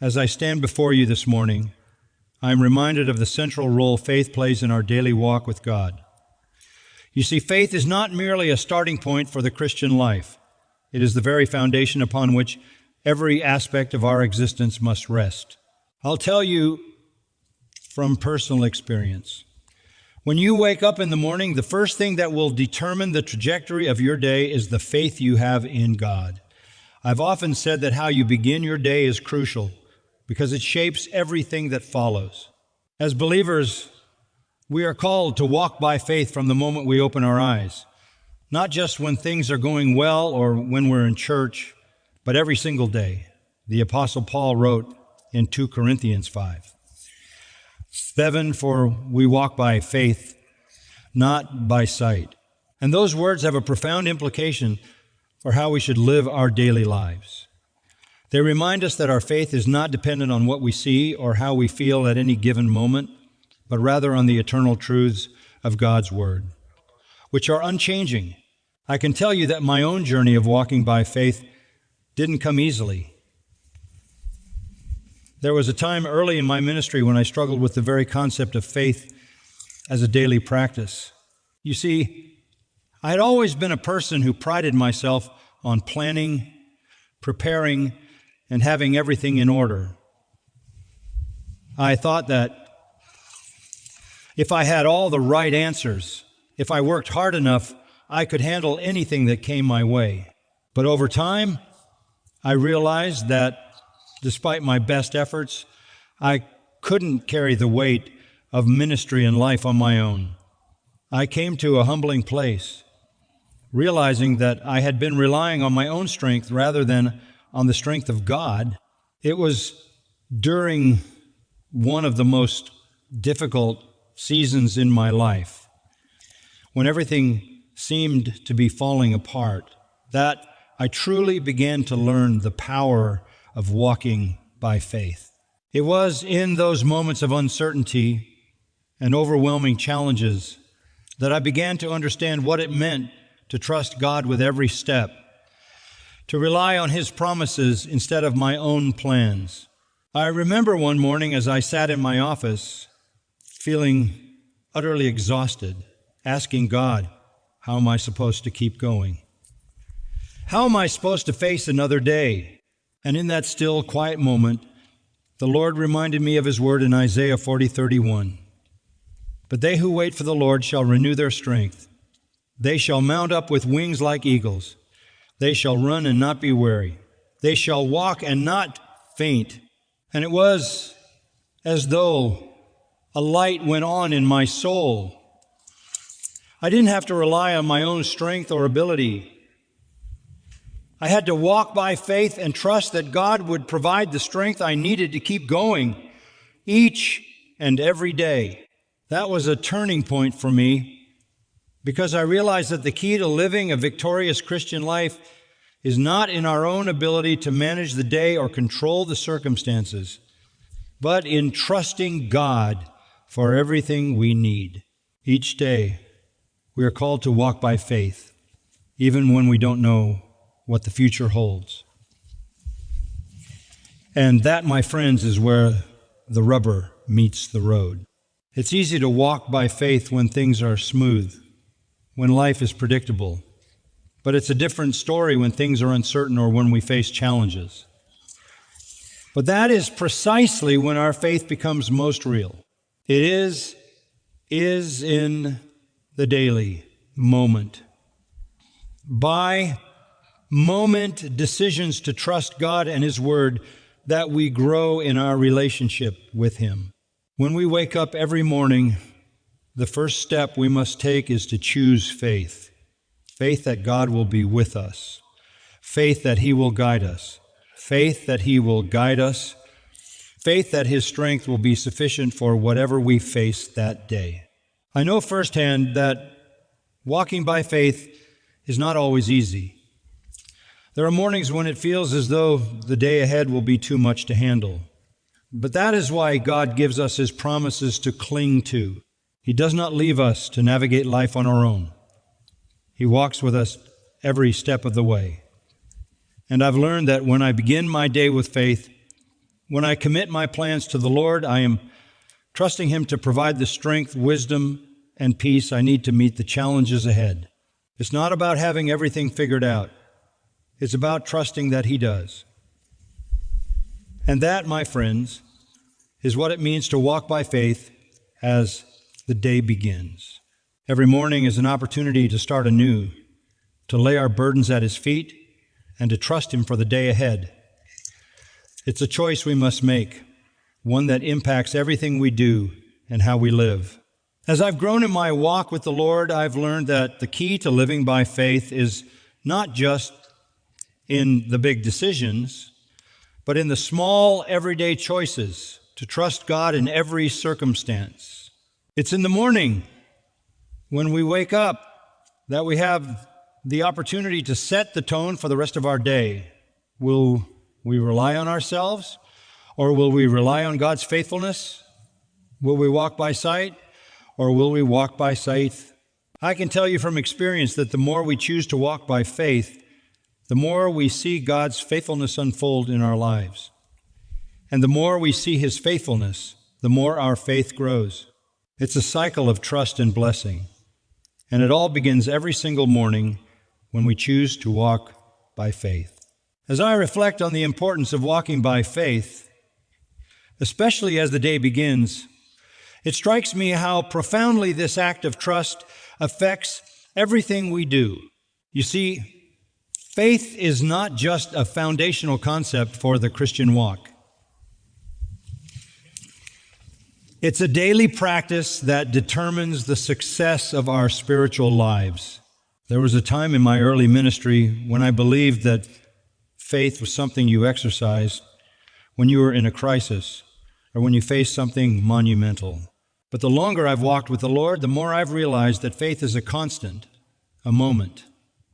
As I stand before you this morning, I am reminded of the central role faith plays in our daily walk with God. You see, faith is not merely a starting point for the Christian life. It is the very foundation upon which every aspect of our existence must rest. I'll tell you from personal experience. When you wake up in the morning, the first thing that will determine the trajectory of your day is the faith you have in God. I've often said that how you begin your day is crucial because it shapes everything that follows. As believers, we are called to walk by faith from the moment we open our eyes, not just when things are going well or when we're in church, but every single day. The Apostle Paul wrote in 2 Corinthians 5:7, "For we walk by faith, not by sight." And those words have a profound implication for how we should live our daily lives. They remind us that our faith is not dependent on what we see or how we feel at any given moment, but rather on the eternal truths of God's Word, which are unchanging. I can tell you that my own journey of walking by faith didn't come easily. There was a time early in my ministry when I struggled with the very concept of faith as a daily practice. You see, I had always been a person who prided myself on planning, preparing, and having everything in order. I thought that if I had all the right answers, if I worked hard enough, I could handle anything that came my way. But over time, I realized that despite my best efforts, I couldn't carry the weight of ministry and life on my own. I came to a humbling place, realizing that I had been relying on my own strength rather than on the strength of God. It was during one of the most difficult seasons in my life, when everything seemed to be falling apart, that I truly began to learn the power of walking by faith. It was in those moments of uncertainty and overwhelming challenges that I began to understand what it meant to trust God with every step, to rely on His promises instead of my own plans. I remember one morning as I sat in my office, feeling utterly exhausted, asking God, how am I supposed to keep going? How am I supposed to face another day? And in that still, quiet moment, the Lord reminded me of His word in Isaiah 40:31. "But they who wait for the Lord shall renew their strength. They shall mount up with wings like eagles. They shall run and not be weary. They shall walk and not faint." And it was as though a light went on in my soul. I didn't have to rely on my own strength or ability. I had to walk by faith and trust that God would provide the strength I needed to keep going each and every day. That was a turning point for me, because I realized that the key to living a victorious Christian life is not in our own ability to manage the day or control the circumstances, but in trusting God for everything we need. Each day, we are called to walk by faith, even when we don't know what the future holds. And that, my friends, is where the rubber meets the road. It's easy to walk by faith when things are smooth, when life is predictable. But it's a different story when things are uncertain or when we face challenges. But that is precisely when our faith becomes most real. It is in the daily moment. By moment decisions to trust God and His Word that we grow in our relationship with Him. When we wake up every morning, the first step we must take is to choose faith. Faith that God will be with us. Faith that He will guide us. Faith that He will guide us. Faith that His strength will be sufficient for whatever we face that day. I know firsthand that walking by faith is not always easy. There are mornings when it feels as though the day ahead will be too much to handle. But that is why God gives us His promises to cling to. He does not leave us to navigate life on our own. He walks with us every step of the way. And I've learned that when I begin my day with faith, When I commit my plans to the Lord, I am trusting Him to provide the strength, wisdom, and peace I need to meet the challenges ahead. It's not about having everything figured out. It's about trusting that He does. And that, my friends, is what it means to walk by faith as the day begins. Every morning is an opportunity to start anew, to lay our burdens at His feet, and to trust Him for the day ahead. It's a choice we must make, one that impacts everything we do and how we live. As I've grown in my walk with the Lord, I've learned that the key to living by faith is not just in the big decisions, but in the small, everyday choices to trust God in every circumstance. It's in the morning when we wake up that we have the opportunity to set the tone for the rest of our day. Will we rely on ourselves, or will we rely on God's faithfulness? Will we walk by sight, or will we walk by faith? I can tell you from experience that the more we choose to walk by faith, the more we see God's faithfulness unfold in our lives. And the more we see His faithfulness, the more our faith grows. It's a cycle of trust and blessing. And it all begins every single morning when we choose to walk by faith. As I reflect on the importance of walking by faith, especially as the day begins, it strikes me how profoundly this act of trust affects everything we do. You see, faith is not just a foundational concept for the Christian walk. It's a daily practice that determines the success of our spiritual lives. There was a time in my early ministry when I believed that faith was something you exercised when you were in a crisis or when you faced something monumental. But the longer I've walked with the Lord, the more I've realized that faith is a constant, a moment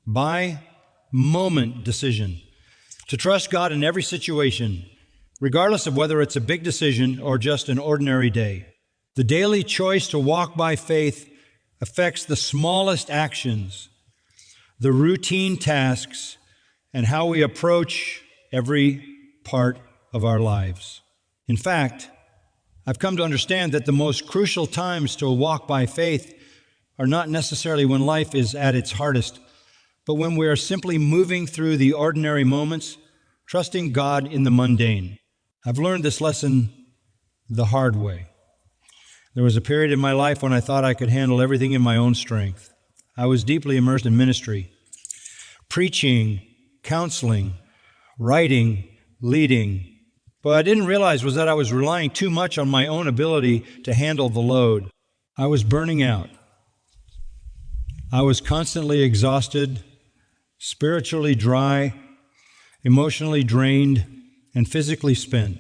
by moment decision to trust God in every situation, regardless of whether it's a big decision or just an ordinary day. The daily choice to walk by faith affects the smallest actions, the routine tasks, and how we approach every part of our lives. In fact, I've come to understand that the most crucial times to walk by faith are not necessarily when life is at its hardest, but when we are simply moving through the ordinary moments, trusting God in the mundane. I've learned this lesson the hard way. There was a period in my life when I thought I could handle everything in my own strength. I was deeply immersed in ministry, preaching, counseling, writing, leading. But I didn't realize was that I was relying too much on my own ability to handle the load. I was burning out. I was constantly exhausted, spiritually dry, emotionally drained, and physically spent.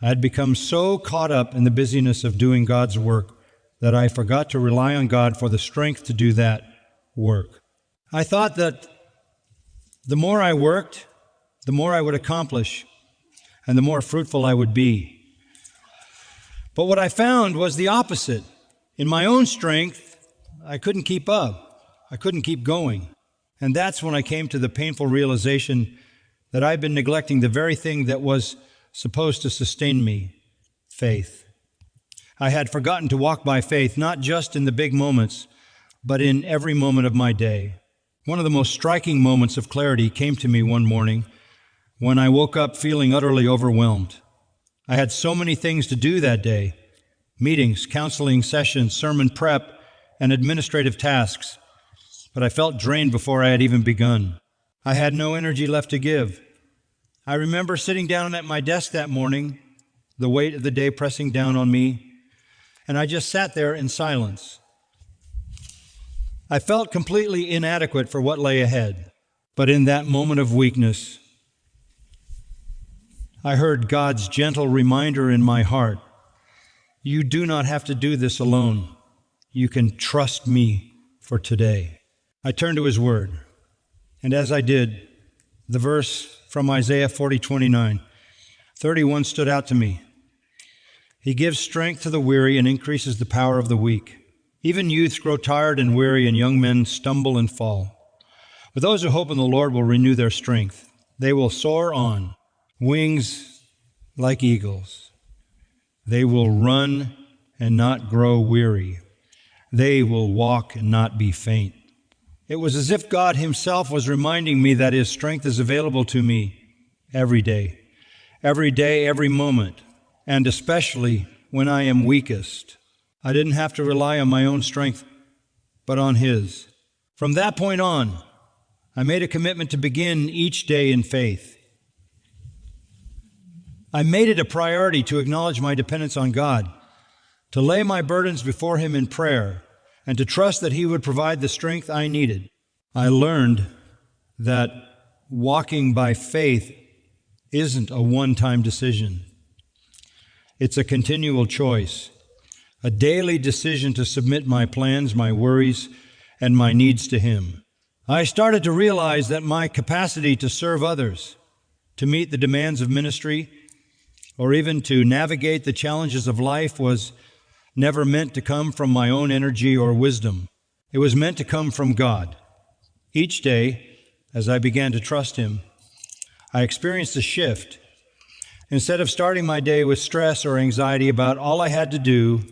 I had become so caught up in the busyness of doing God's work that I forgot to rely on God for the strength to do that work. I thought that the more I worked, the more I would accomplish, and the more fruitful I would be. But what I found was the opposite. In my own strength, I couldn't keep up. I couldn't keep going. And that's when I came to the painful realization that I'd been neglecting the very thing that was supposed to sustain me, faith. I had forgotten to walk by faith, not just in the big moments, but in every moment of my day. One of the most striking moments of clarity came to me one morning when I woke up feeling utterly overwhelmed. I had so many things to do that day: meetings, counseling sessions, sermon prep, and administrative tasks. But I felt drained before I had even begun. I had no energy left to give. I remember sitting down at my desk that morning, the weight of the day pressing down on me, and I just sat there in silence. I felt completely inadequate for what lay ahead. But in that moment of weakness, I heard God's gentle reminder in my heart, "You do not have to do this alone. You can trust me for today." I turned to His Word, and as I did, the verse from Isaiah 40:29-31 stood out to me. He gives strength to the weary and increases the power of the weak. Even youths grow tired and weary, and young men stumble and fall. But those who hope in the Lord will renew their strength. They will soar on wings like eagles. They will run and not grow weary. They will walk and not be faint. It was as if God Himself was reminding me that His strength is available to me every day, every moment, and especially when I am weakest. I didn't have to rely on my own strength, but on His. From that point on, I made a commitment to begin each day in faith. I made it a priority to acknowledge my dependence on God, to lay my burdens before Him in prayer, and to trust that He would provide the strength I needed. I learned that walking by faith isn't a one-time decision. It's a continual choice, a daily decision to submit my plans, my worries, and my needs to Him. I started to realize that my capacity to serve others, to meet the demands of ministry, or even to navigate the challenges of life was never meant to come from my own energy or wisdom. It was meant to come from God. Each day, as I began to trust Him, I experienced a shift. Instead of starting my day with stress or anxiety about all I had to do,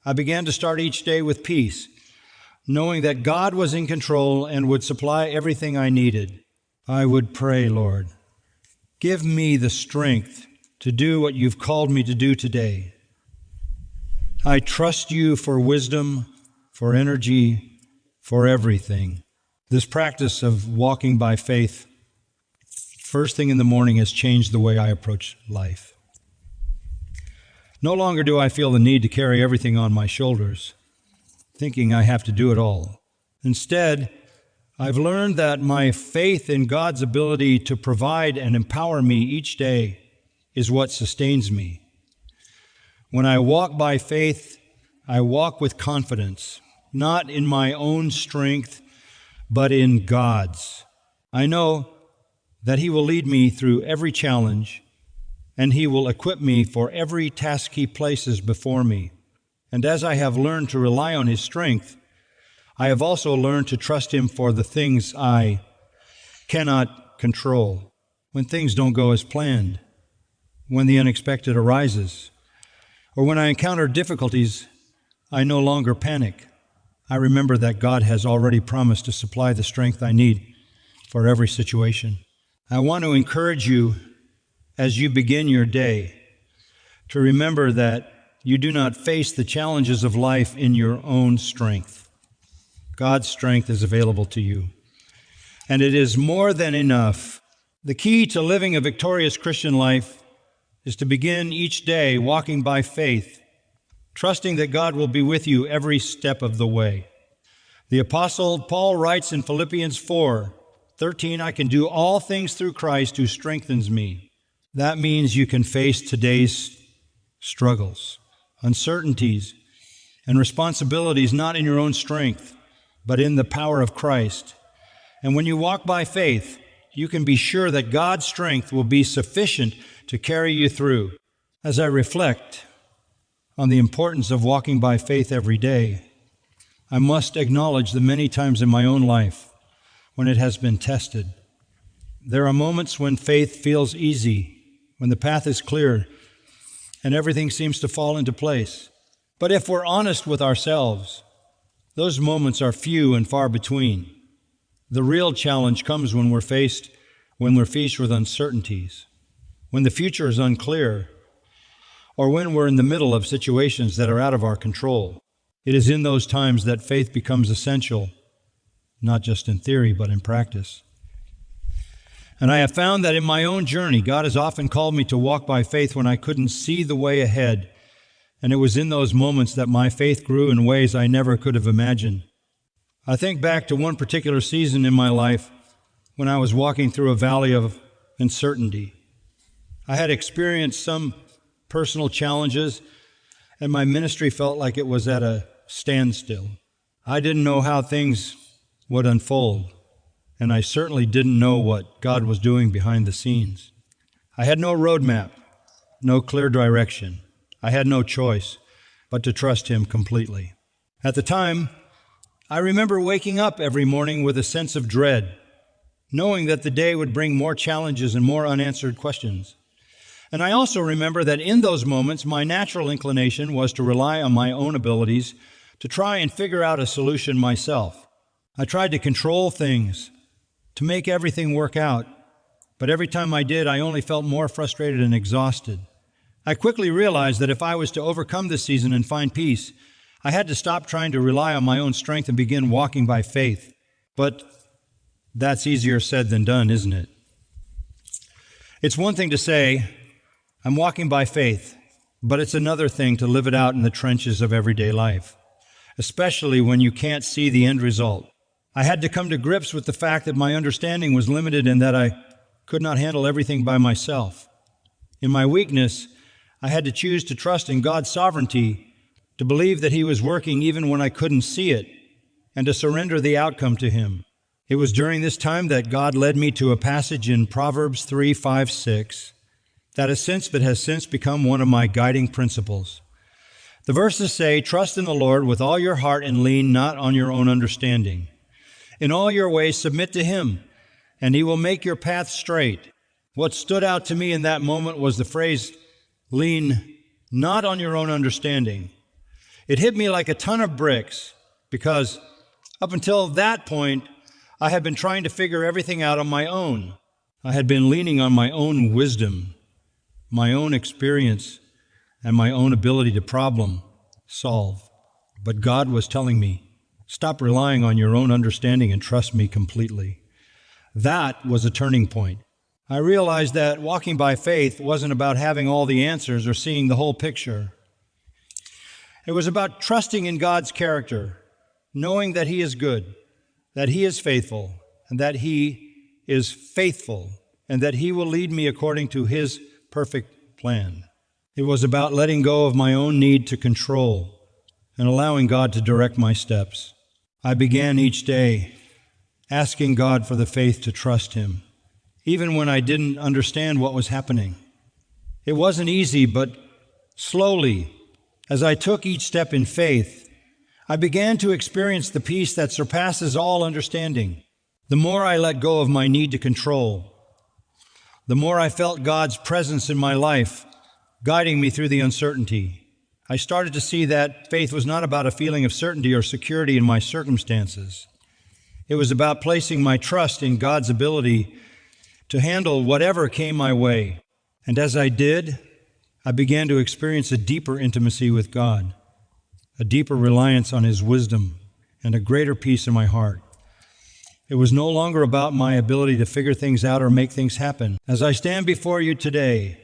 I began to start each day with peace, knowing that God was in control and would supply everything I needed. I would pray, Lord, give me the strength to do what You've called me to do today. I trust You for wisdom, for energy, for everything. This practice of walking by faith, first thing in the morning, has changed the way I approach life. No longer do I feel the need to carry everything on my shoulders, thinking I have to do it all. Instead, I've learned that my faith in God's ability to provide and empower me each day is what sustains me. When I walk by faith, I walk with confidence, not in my own strength, but in God's. I know that He will lead me through every challenge, and He will equip me for every task He places before me. And as I have learned to rely on His strength, I have also learned to trust Him for the things I cannot control, when things don't go as planned, when the unexpected arises, or when I encounter difficulties. I no longer panic. I remember that God has already promised to supply the strength I need for every situation. I want to encourage you as you begin your day to remember that you do not face the challenges of life in your own strength. God's strength is available to you, and it is more than enough. The key to living a victorious Christian life is to begin each day walking by faith, trusting that God will be with you every step of the way. The Apostle Paul writes in Philippians 4:13, I can do all things through Christ who strengthens me. That means you can face today's struggles, uncertainties, and responsibilities not in your own strength, but in the power of Christ. And when you walk by faith, you can be sure that God's strength will be sufficient to carry you through. As I reflect on the importance of walking by faith every day, I must acknowledge the many times in my own life when it has been tested. There are moments when faith feels easy, when the path is clear, and everything seems to fall into place. But if we're honest with ourselves, those moments are few and far between. The real challenge comes when we're faced with uncertainties, when the future is unclear, or when we're in the middle of situations that are out of our control. It is in those times that faith becomes essential, not just in theory, but in practice. And I have found that in my own journey, God has often called me to walk by faith when I couldn't see the way ahead, and it was in those moments that my faith grew in ways I never could have imagined. I think back to one particular season in my life when I was walking through a valley of uncertainty. I had experienced some personal challenges, and my ministry felt like it was at a standstill. I didn't know how things would unfold, and I certainly didn't know what God was doing behind the scenes. I had no roadmap, no clear direction. I had no choice but to trust Him completely. At the time, I remember waking up every morning with a sense of dread, knowing that the day would bring more challenges and more unanswered questions. And I also remember that in those moments, my natural inclination was to rely on my own abilities to try and figure out a solution myself. I tried to control things, to make everything work out, but every time I did, I only felt more frustrated and exhausted. I quickly realized that if I was to overcome this season and find peace, I had to stop trying to rely on my own strength and begin walking by faith. But that's easier said than done, isn't it? It's one thing to say, I'm walking by faith, but it's another thing to live it out in the trenches of everyday life, especially when you can't see the end result. I had to come to grips with the fact that my understanding was limited and that I could not handle everything by myself. In my weakness, I had to choose to trust in God's sovereignty, to believe that He was working even when I couldn't see it, and to surrender the outcome to Him. It was during this time that God led me to a passage in Proverbs 3:5-6 that has since become one of my guiding principles. The verses say, "Trust in the Lord with all your heart and lean not on your own understanding. In all your ways submit to Him, and He will make your path straight." What stood out to me in that moment was the phrase, "Lean not on your own understanding." It hit me like a ton of bricks, because up until that point, I had been trying to figure everything out on my own. I had been leaning on my own wisdom, my own experience, and my own ability to problem solve. But God was telling me, stop relying on your own understanding and trust me completely. That was a turning point. I realized that walking by faith wasn't about having all the answers or seeing the whole picture. It was about trusting in God's character, knowing that He is good, that He is faithful, and that He is faithful, and that He will lead me according to His perfect plan. It was about letting go of my own need to control and allowing God to direct my steps. I began each day asking God for the faith to trust Him, even when I didn't understand what was happening. It wasn't easy, but slowly, as I took each step in faith, I began to experience the peace that surpasses all understanding. The more I let go of my need to control, the more I felt God's presence in my life, guiding me through the uncertainty. I started to see that faith was not about a feeling of certainty or security in my circumstances. It was about placing my trust in God's ability to handle whatever came my way. And as I did, I began to experience a deeper intimacy with God, a deeper reliance on His wisdom, and a greater peace in my heart. It was no longer about my ability to figure things out or make things happen. As I stand before you today,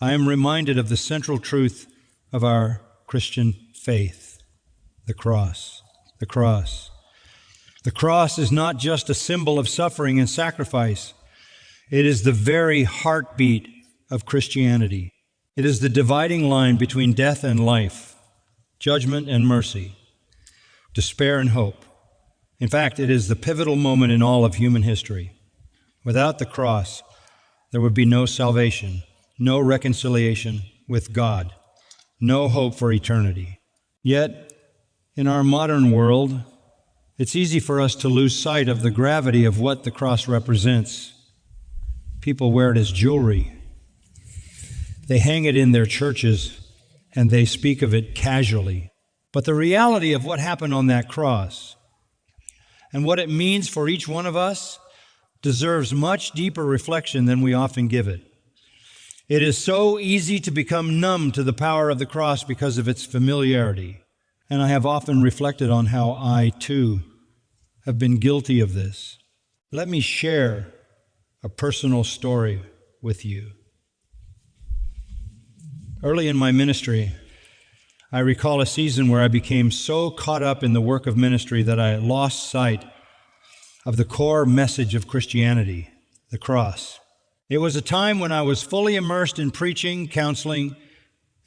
I am reminded of the central truth of our Christian faith, the cross. The cross. The cross is not just a symbol of suffering and sacrifice. It is the very heartbeat of Christianity. It is the dividing line between death and life, judgment and mercy, despair and hope. In fact, it is the pivotal moment in all of human history. Without the cross, there would be no salvation, no reconciliation with God, no hope for eternity. Yet, in our modern world, it's easy for us to lose sight of the gravity of what the cross represents. People wear it as jewelry. They hang it in their churches, and they speak of it casually. But the reality of what happened on that cross and what it means for each one of us deserves much deeper reflection than we often give it. It is so easy to become numb to the power of the cross because of its familiarity. And I have often reflected on how I, too, have been guilty of this. Let me share a personal story with you. Early in my ministry, I recall a season where I became so caught up in the work of ministry that I lost sight of the core message of Christianity, the cross. It was a time when I was fully immersed in preaching, counseling,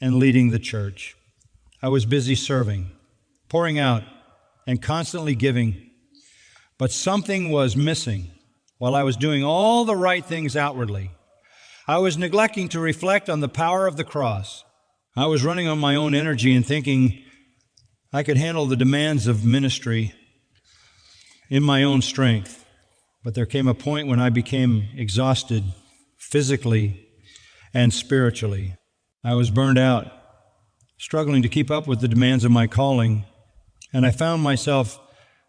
and leading the church. I was busy serving, pouring out, and constantly giving, but something was missing. While I was doing all the right things outwardly, I was neglecting to reflect on the power of the cross. I was running on my own energy and thinking I could handle the demands of ministry in my own strength. But there came a point when I became exhausted physically and spiritually. I was burned out, struggling to keep up with the demands of my calling, and I found myself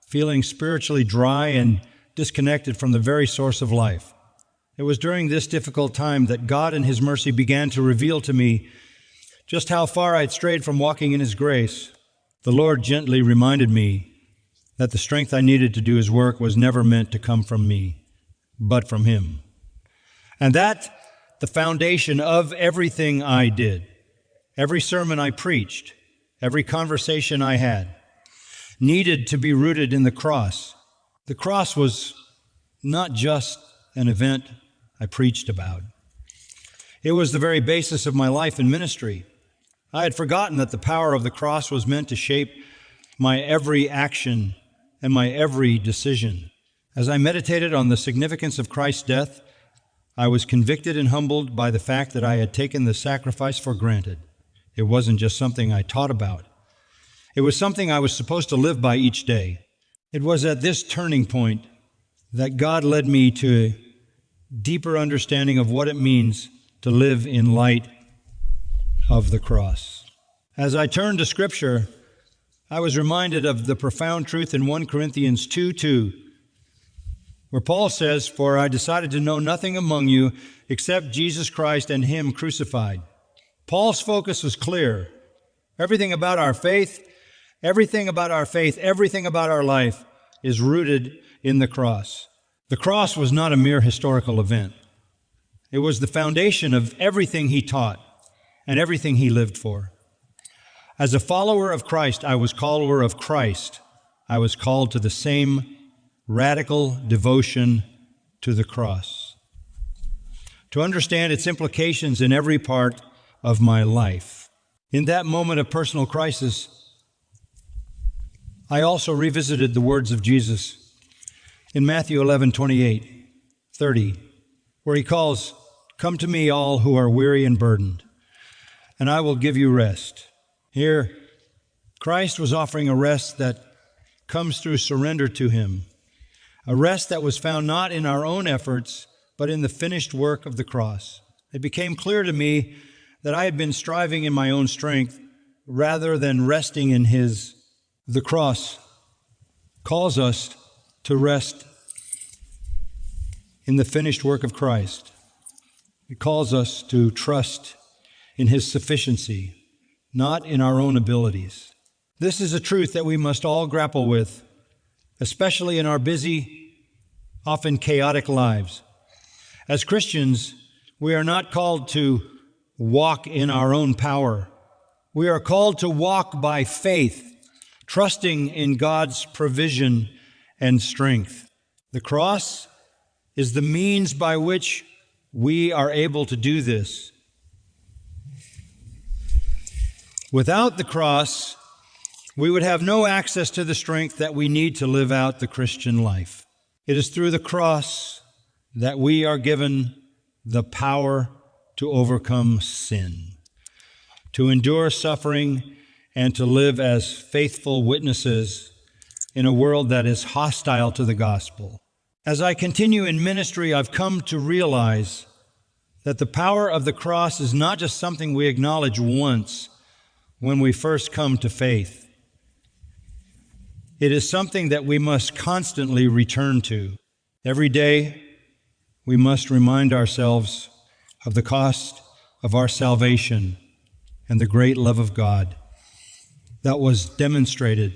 feeling spiritually dry and disconnected from the very source of life. It was during this difficult time that God in His mercy began to reveal to me just how far I'd strayed from walking in His grace. The Lord gently reminded me that the strength I needed to do His work was never meant to come from me, but from Him. And that the foundation of everything I did, every sermon I preached, every conversation I had, needed to be rooted in the cross. The cross was not just an event I preached about. It was the very basis of my life and ministry. I had forgotten that the power of the cross was meant to shape my every action and my every decision. As I meditated on the significance of Christ's death, I was convicted and humbled by the fact that I had taken the sacrifice for granted. It wasn't just something I taught about. It was something I was supposed to live by each day. It was at this turning point that God led me to a deeper understanding of what it means to live in light of the cross. As I turned to Scripture, I was reminded of the profound truth in 1 Corinthians 2:2, where Paul says, "For I decided to know nothing among you except Jesus Christ and Him crucified." Paul's focus was clear. Everything about our faith, everything about our life is rooted in the cross. The cross was not a mere historical event. It was the foundation of everything he taught and everything he lived for. As a follower of Christ, I was follower of Christ. I was called to the same radical devotion to the cross, to understand its implications in every part of my life. In that moment of personal crisis, I also revisited the words of Jesus in Matthew 11:28-30, where He calls, "Come to me, all who are weary and burdened, and I will give you rest." Here, Christ was offering a rest that comes through surrender to Him, a rest that was found not in our own efforts, but in the finished work of the cross. It became clear to me that I had been striving in my own strength rather than resting in His. The cross calls us to rest in the finished work of Christ. It calls us to trust in His sufficiency, not in our own abilities. This is a truth that we must all grapple with, especially in our busy, often chaotic lives. As Christians, we are not called to walk in our own power. We are called to walk by faith, trusting in God's provision and strength. The cross is the means by which we are able to do this. Without the cross, we would have no access to the strength that we need to live out the Christian life. It is through the cross that we are given the power to overcome sin, to endure suffering, and to live as faithful witnesses in a world that is hostile to the gospel. As I continue in ministry, I've come to realize that the power of the cross is not just something we acknowledge once when we first come to faith. It is something that we must constantly return to. Every day, we must remind ourselves of the cost of our salvation and the great love of God that was demonstrated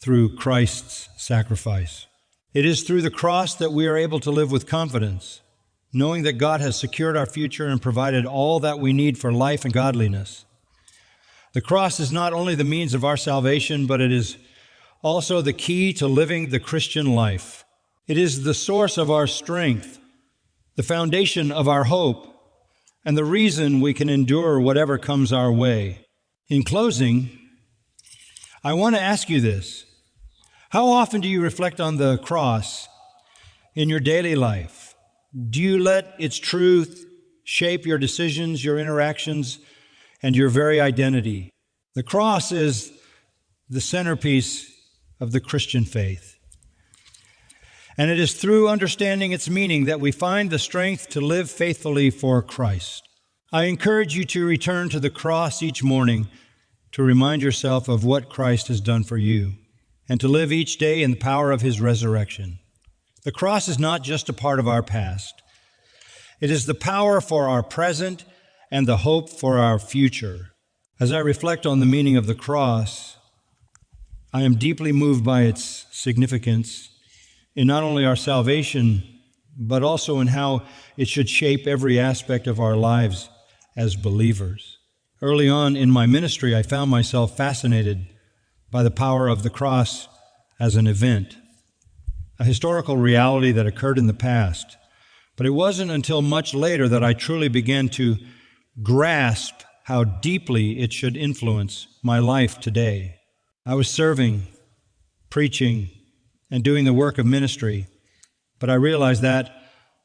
through Christ's sacrifice. It is through the cross that we are able to live with confidence, knowing that God has secured our future and provided all that we need for life and godliness. The cross is not only the means of our salvation, but it is also the key to living the Christian life. It is the source of our strength, the foundation of our hope, and the reason we can endure whatever comes our way. In closing, I want to ask you this. How often do you reflect on the cross in your daily life? Do you let its truth shape your decisions, your interactions, and your very identity? The cross is the centerpiece of the Christian faith. And it is through understanding its meaning that we find the strength to live faithfully for Christ. I encourage you to return to the cross each morning to remind yourself of what Christ has done for you and to live each day in the power of his resurrection. The cross is not just a part of our past. It is the power for our present and the hope for our future. As I reflect on the meaning of the cross, I am deeply moved by its significance in not only our salvation, but also in how it should shape every aspect of our lives as believers. Early on in my ministry, I found myself fascinated by the power of the cross as an event, a historical reality that occurred in the past. But it wasn't until much later that I truly began to grasp how deeply it should influence my life today. I was serving, preaching, and doing the work of ministry, but I realized that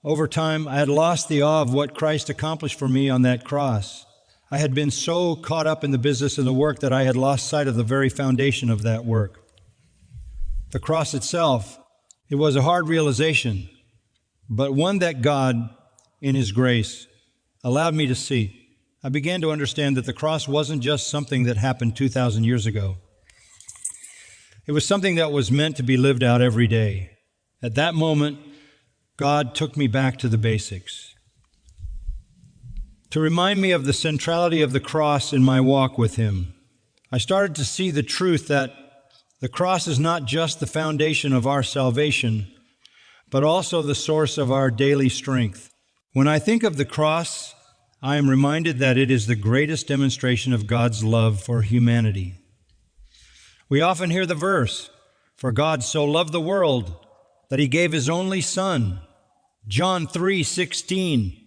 over time I had lost the awe of what Christ accomplished for me on that cross. I had been so caught up in the business and the work that I had lost sight of the very foundation of that work. The cross itself, it was a hard realization, but one that God, in his grace, allowed me to see. I began to understand that the cross wasn't just something that happened 2,000 years ago. It was something that was meant to be lived out every day. At that moment, God took me back to the basics, to remind me of the centrality of the cross in my walk with him. I started to see the truth that the cross is not just the foundation of our salvation, but also the source of our daily strength. When I think of the cross, I am reminded that it is the greatest demonstration of God's love for humanity. We often hear the verse, "For God so loved the world that he gave his only Son," John 3:16,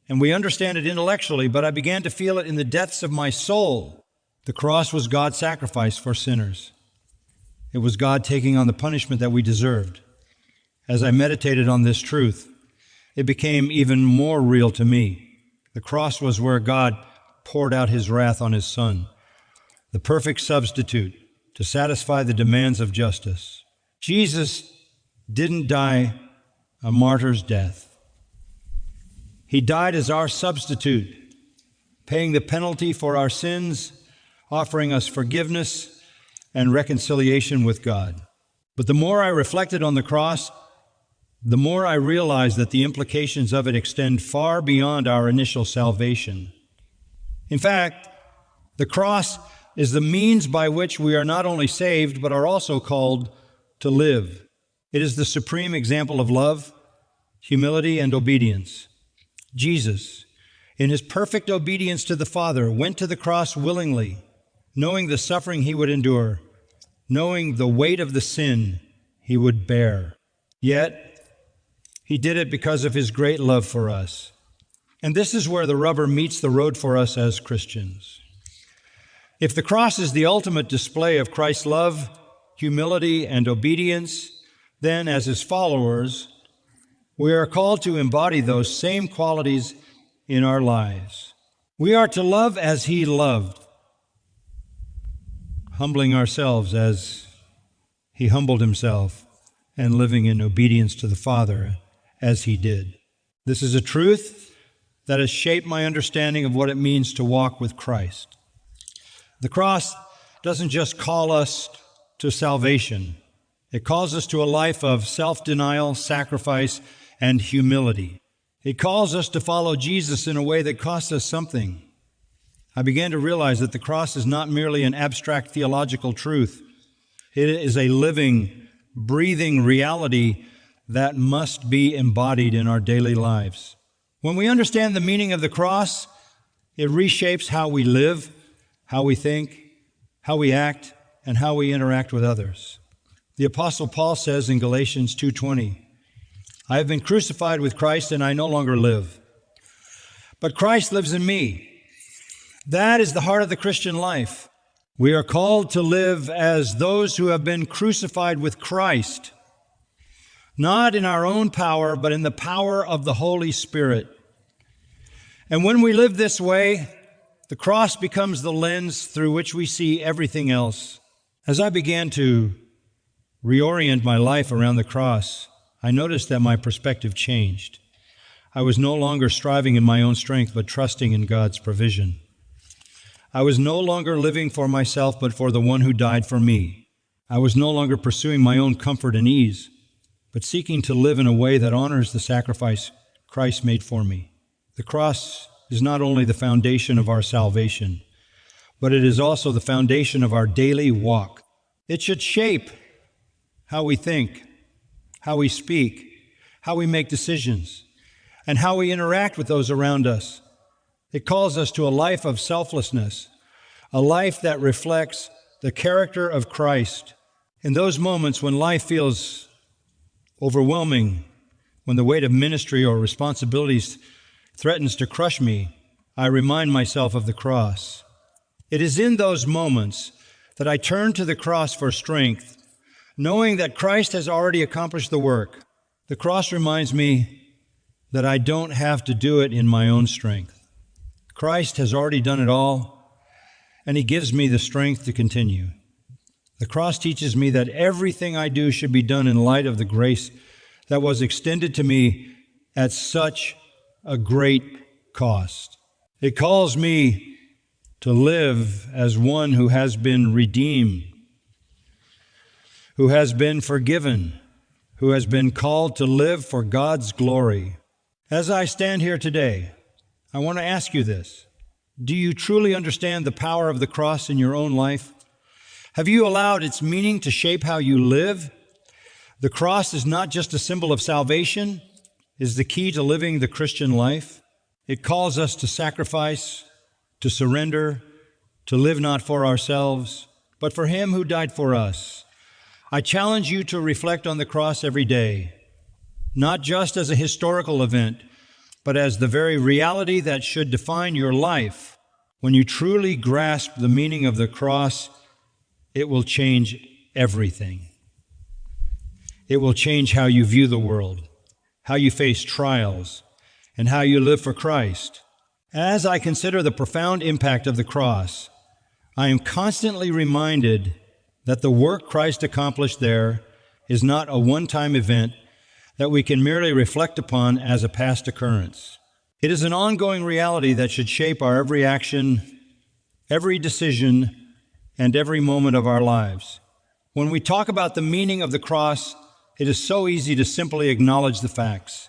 and we understand it intellectually, but I began to feel it in the depths of my soul. The cross was God's sacrifice for sinners. It was God taking on the punishment that we deserved. As I meditated on this truth, it became even more real to me. The cross was where God poured out his wrath on his Son, the perfect substitute to satisfy the demands of justice. Jesus didn't die a martyr's death. He died as our substitute, paying the penalty for our sins, offering us forgiveness and reconciliation with God. But the more I reflected on the cross, the more I realized that the implications of it extend far beyond our initial salvation. In fact, the cross is the means by which we are not only saved, but are also called to live. It is the supreme example of love, humility, and obedience. Jesus, in his perfect obedience to the Father, went to the cross willingly, knowing the suffering he would endure, knowing the weight of the sin he would bear. Yet, he did it because of his great love for us. And this is where the rubber meets the road for us as Christians. If the cross is the ultimate display of Christ's love, humility, and obedience, then as his followers, we are called to embody those same qualities in our lives. We are to love as he loved, humbling ourselves as he humbled himself, and living in obedience to the Father as he did. This is a truth that has shaped my understanding of what it means to walk with Christ. The cross doesn't just call us to salvation. It calls us to a life of self-denial, sacrifice, and humility. It calls us to follow Jesus in a way that costs us something. I began to realize that the cross is not merely an abstract theological truth. It is a living, breathing reality that must be embodied in our daily lives. When we understand the meaning of the cross, it reshapes how we live, how we think, how we act, and how we interact with others. The Apostle Paul says in Galatians 2:20, "I have been crucified with Christ, and I no longer live, but Christ lives in me." That is the heart of the Christian life. We are called to live as those who have been crucified with Christ, not in our own power, but in the power of the Holy Spirit. And when we live this way, the cross becomes the lens through which we see everything else. As I began to reorient my life around the cross, I noticed that my perspective changed. I was no longer striving in my own strength, but trusting in God's provision. I was no longer living for myself, but for the one who died for me. I was no longer pursuing my own comfort and ease, but seeking to live in a way that honors the sacrifice Christ made for me. The cross is not only the foundation of our salvation, but it is also the foundation of our daily walk. It should shape how we think, how we speak, how we make decisions, and how we interact with those around us. It calls us to a life of selflessness, a life that reflects the character of Christ. In those moments when life feels overwhelming, when the weight of ministry or responsibilities threatens to crush me, I remind myself of the cross. It is in those moments that I turn to the cross for strength, knowing that Christ has already accomplished the work. The cross reminds me that I don't have to do it in my own strength. Christ has already done it all, and He gives me the strength to continue. The cross teaches me that everything I do should be done in light of the grace that was extended to me at such a great cost. It calls me to live as one who has been redeemed, who has been forgiven, who has been called to live for God's glory. As I stand here today, I want to ask you this. Do you truly understand the power of the cross in your own life? Have you allowed its meaning to shape how you live? The cross is not just a symbol of salvation, it is the key to living the Christian life. It calls us to sacrifice, to surrender, to live not for ourselves, but for Him who died for us. I challenge you to reflect on the cross every day, not just as a historical event, but as the very reality that should define your life. When you truly grasp the meaning of the cross, it will change everything. It will change how you view the world, how you face trials, and how you live for Christ. As I consider the profound impact of the cross, I am constantly reminded that the work Christ accomplished there is not a one-time event that we can merely reflect upon as a past occurrence. It is an ongoing reality that should shape our every action, every decision, and every moment of our lives. When we talk about the meaning of the cross, it is so easy to simply acknowledge the facts.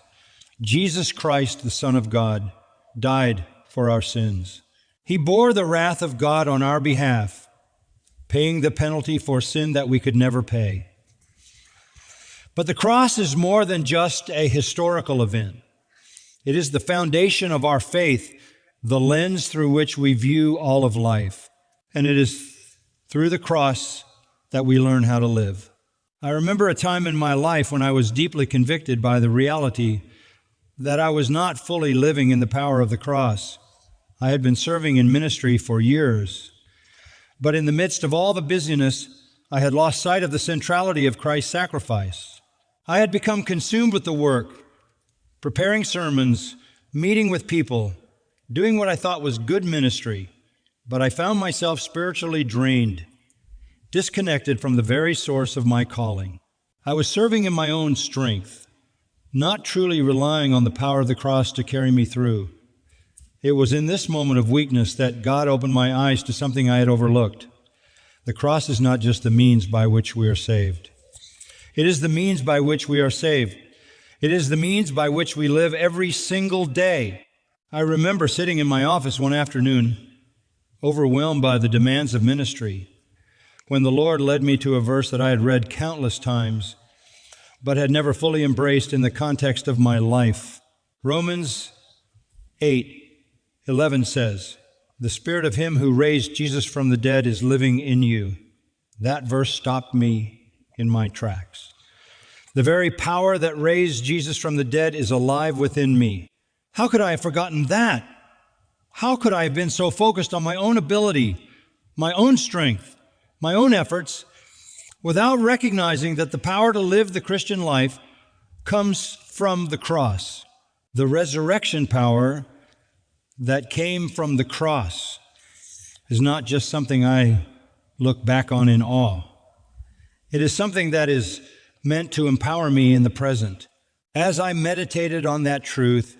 Jesus Christ, the Son of God, died for our sins. He bore the wrath of God on our behalf, paying the penalty for sin that we could never pay. But the cross is more than just a historical event. It is the foundation of our faith, the lens through which we view all of life. And it is through the cross that we learn how to live. I remember a time in my life when I was deeply convicted by the reality that I was not fully living in the power of the cross. I had been serving in ministry for years, but in the midst of all the busyness, I had lost sight of the centrality of Christ's sacrifice. I had become consumed with the work, preparing sermons, meeting with people, doing what I thought was good ministry, but I found myself spiritually drained, disconnected from the very source of my calling. I was serving in my own strength, not truly relying on the power of the cross to carry me through. It was in this moment of weakness that God opened my eyes to something I had overlooked. The cross is not just the means by which we are saved. It is the means by which we are saved. It is the means by which we live every single day. I remember sitting in my office one afternoon, overwhelmed by the demands of ministry, when the Lord led me to a verse that I had read countless times, but had never fully embraced in the context of my life. Romans 8:11 says, "The Spirit of Him who raised Jesus from the dead is living in you." That verse stopped me in my tracks. The very power that raised Jesus from the dead is alive within me. How could I have forgotten that? How could I have been so focused on my own ability, my own strength, my own efforts, without recognizing that the power to live the Christian life comes from the cross, the resurrection power that came from the cross is not just something I look back on in awe. It is something that is meant to empower me in the present. As I meditated on that truth,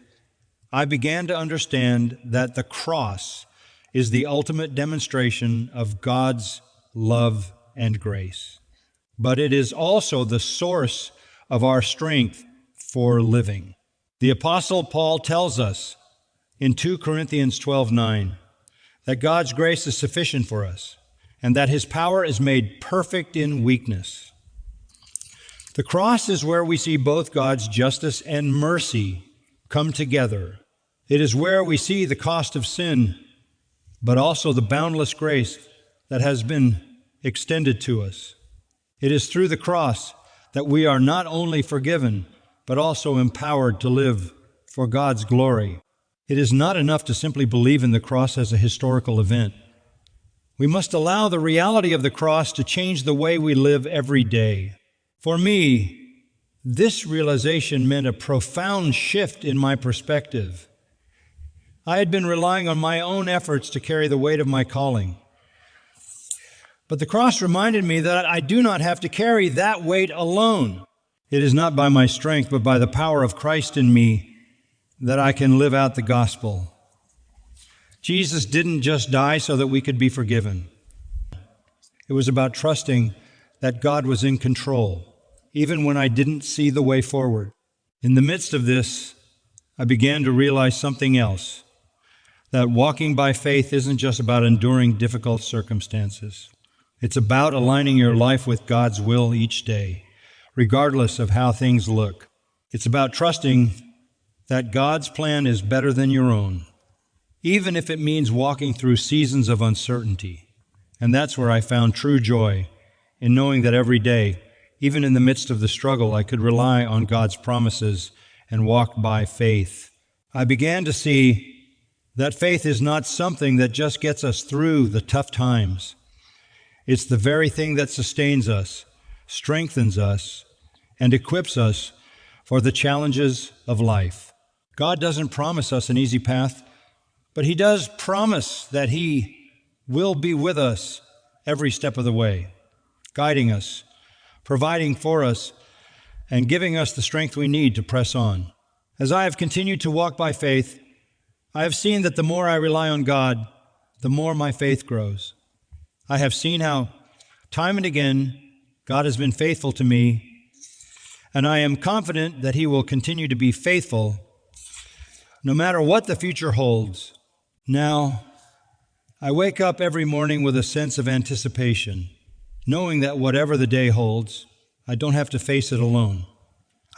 I began to understand that the cross is the ultimate demonstration of God's love and grace. But it is also the source of our strength for living. The Apostle Paul tells us in 2 Corinthians 12:9 that God's grace is sufficient for us and that His power is made perfect in weakness. The cross is where we see both God's justice and mercy come together. It is where we see the cost of sin, but also the boundless grace that has been extended to us. It is through the cross that we are not only forgiven, but also empowered to live for God's glory. It is not enough to simply believe in the cross as a historical event. We must allow the reality of the cross to change the way we live every day. For me, this realization meant a profound shift in my perspective. I had been relying on my own efforts to carry the weight of my calling. But the cross reminded me that I do not have to carry that weight alone. It is not by my strength, but by the power of Christ in me that I can live out the gospel. Jesus didn't just die so that we could be forgiven. It was about trusting that God was in control, even when I didn't see the way forward. In the midst of this, I began to realize something else, that walking by faith isn't just about enduring difficult circumstances. It's about aligning your life with God's will each day, regardless of how things look. It's about trusting that God's plan is better than your own, even if it means walking through seasons of uncertainty. And that's where I found true joy, in knowing that every day, even in the midst of the struggle, I could rely on God's promises and walk by faith. I began to see that faith is not something that just gets us through the tough times. It's the very thing that sustains us, strengthens us, and equips us for the challenges of life. God doesn't promise us an easy path, but He does promise that He will be with us every step of the way, guiding us, providing for us, and giving us the strength we need to press on. As I have continued to walk by faith, I have seen that the more I rely on God, the more my faith grows. I have seen how, time and again, God has been faithful to me, and I am confident that He will continue to be faithful no matter what the future holds. Now, I wake up every morning with a sense of anticipation, knowing that whatever the day holds, I don't have to face it alone.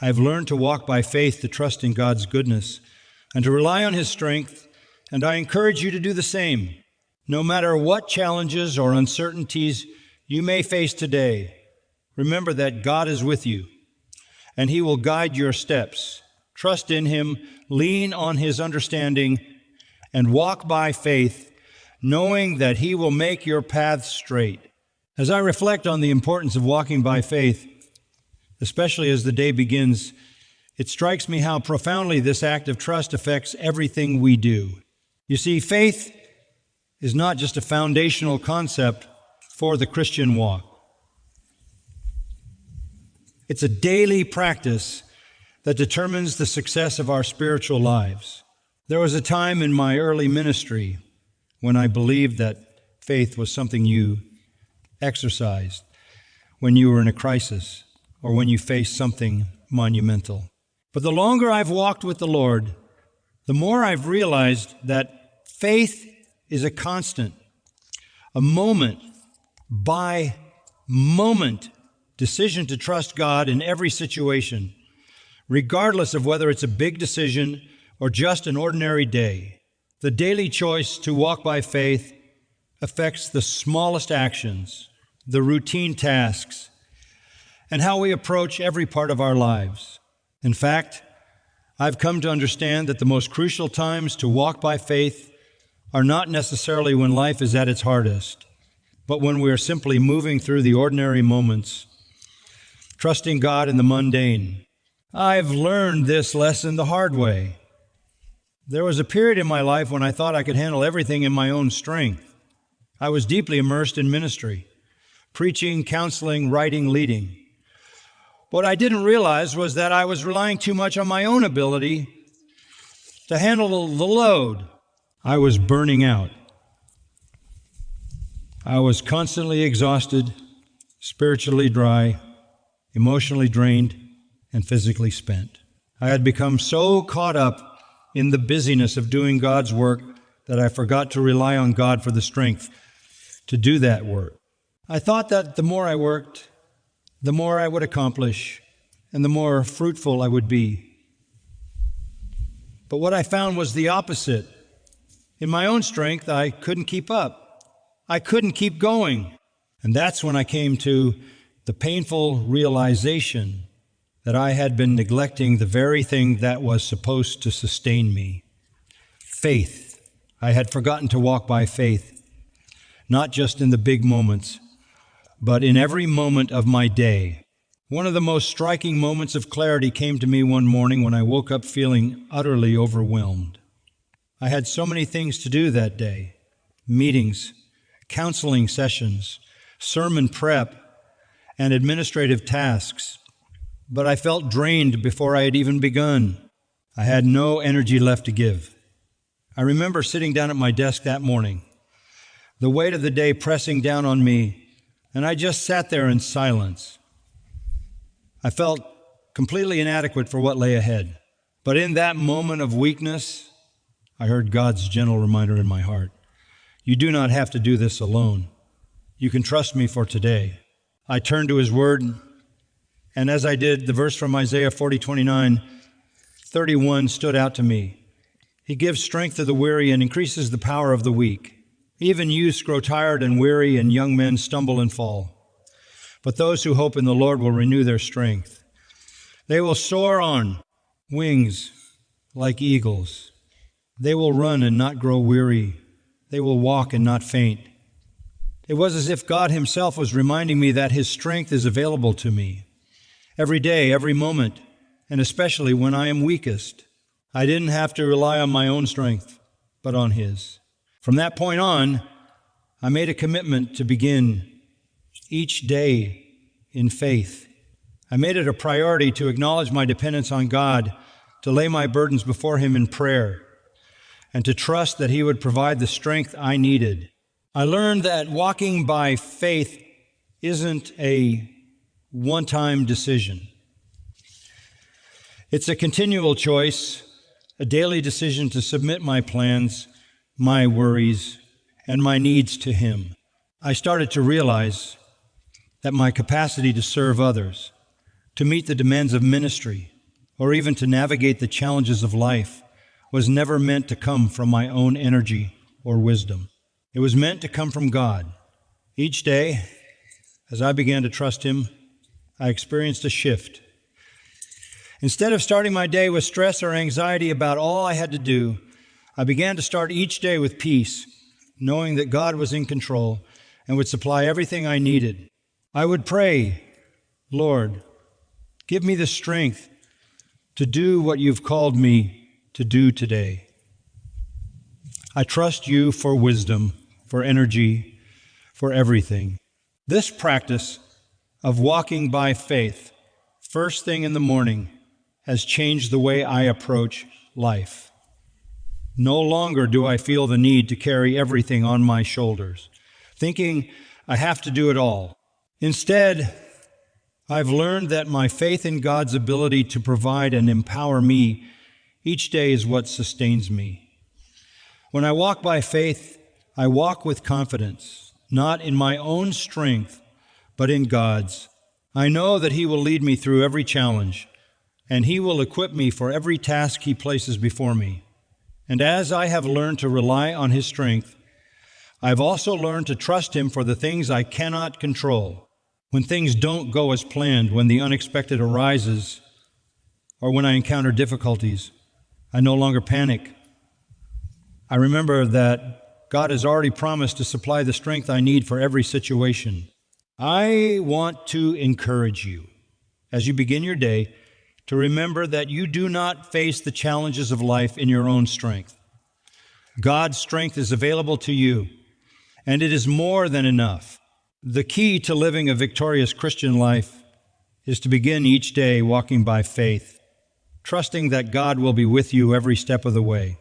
I have learned to walk by faith, to trust in God's goodness, and to rely on His strength, and I encourage you to do the same. No matter what challenges or uncertainties you may face today, remember that God is with you, and He will guide your steps. Trust in Him, lean on His understanding, and walk by faith, knowing that He will make your path straight. As I reflect on the importance of walking by faith, especially as the day begins, it strikes me how profoundly this act of trust affects everything we do. You see, faith is not just a foundational concept for the Christian walk. It's a daily practice that determines the success of our spiritual lives. There was a time in my early ministry when I believed that faith was something you exercised when you were in a crisis or when you faced something monumental. But the longer I've walked with the Lord, the more I've realized that faith is a constant, a moment by moment decision to trust God in every situation, regardless of whether it's a big decision or just an ordinary day. The daily choice to walk by faith affects the smallest actions, the routine tasks, and how we approach every part of our lives. In fact, I've come to understand that the most crucial times to walk by faith are not necessarily when life is at its hardest, but when we are simply moving through the ordinary moments, trusting God in the mundane. I've learned this lesson the hard way. There was a period in my life when I thought I could handle everything in my own strength. I was deeply immersed in ministry, preaching, counseling, writing, leading. What I didn't realize was that I was relying too much on my own ability to handle the load. I was burning out. I was constantly exhausted, spiritually dry, emotionally drained, and physically spent. I had become so caught up in the busyness of doing God's work that I forgot to rely on God for the strength to do that work. I thought that the more I worked, the more I would accomplish, and the more fruitful I would be. But what I found was the opposite. In my own strength, I couldn't keep up. I couldn't keep going. And that's when I came to the painful realization that I had been neglecting the very thing that was supposed to sustain me. Faith. I had forgotten to walk by faith, not just in the big moments, but in every moment of my day. One of the most striking moments of clarity came to me one morning when I woke up feeling utterly overwhelmed. I had so many things to do that day: meetings, counseling sessions, sermon prep, and administrative tasks. But I felt drained before I had even begun. I had no energy left to give. I remember sitting down at my desk that morning, the weight of the day pressing down on me, and I just sat there in silence. I felt completely inadequate for what lay ahead. But in that moment of weakness, I heard God's gentle reminder in my heart: you do not have to do this alone. You can trust me for today. I turned to His Word, and as I did, the verse from Isaiah 40:29-31 stood out to me. He gives strength to the weary and increases the power of the weak. Even youths grow tired and weary, and young men stumble and fall. But those who hope in the Lord will renew their strength. They will soar on wings like eagles. They will run and not grow weary. They will walk and not faint. It was as if God Himself was reminding me that His strength is available to me every day, every moment, and especially when I am weakest. I didn't have to rely on my own strength, but on His. From that point on, I made a commitment to begin each day in faith. I made it a priority to acknowledge my dependence on God, to lay my burdens before Him in prayer, and to trust that He would provide the strength I needed. I learned that walking by faith isn't a one-time decision. It's a continual choice, a daily decision to submit my plans, my worries, and my needs to Him. I started to realize that my capacity to serve others, to meet the demands of ministry, or even to navigate the challenges of life was never meant to come from my own energy or wisdom. It was meant to come from God. Each day, as I began to trust Him, I experienced a shift. Instead of starting my day with stress or anxiety about all I had to do, I began to start each day with peace, knowing that God was in control and would supply everything I needed. I would pray, Lord, give me the strength to do what You've called me to do today. I trust You for wisdom, for energy, for everything. This practice of walking by faith, first thing in the morning, has changed the way I approach life. No longer do I feel the need to carry everything on my shoulders, thinking I have to do it all. Instead, I've learned that my faith in God's ability to provide and empower me each day is what sustains me. When I walk by faith, I walk with confidence, not in my own strength, but in God's. I know that He will lead me through every challenge, and He will equip me for every task He places before me. And as I have learned to rely on His strength, I've also learned to trust Him for the things I cannot control. When things don't go as planned, when the unexpected arises, or when I encounter difficulties, I no longer panic. I remember that God has already promised to supply the strength I need for every situation. I want to encourage you, as you begin your day, to remember that you do not face the challenges of life in your own strength. God's strength is available to you, and it is more than enough. The key to living a victorious Christian life is to begin each day walking by faith, trusting that God will be with you every step of the way.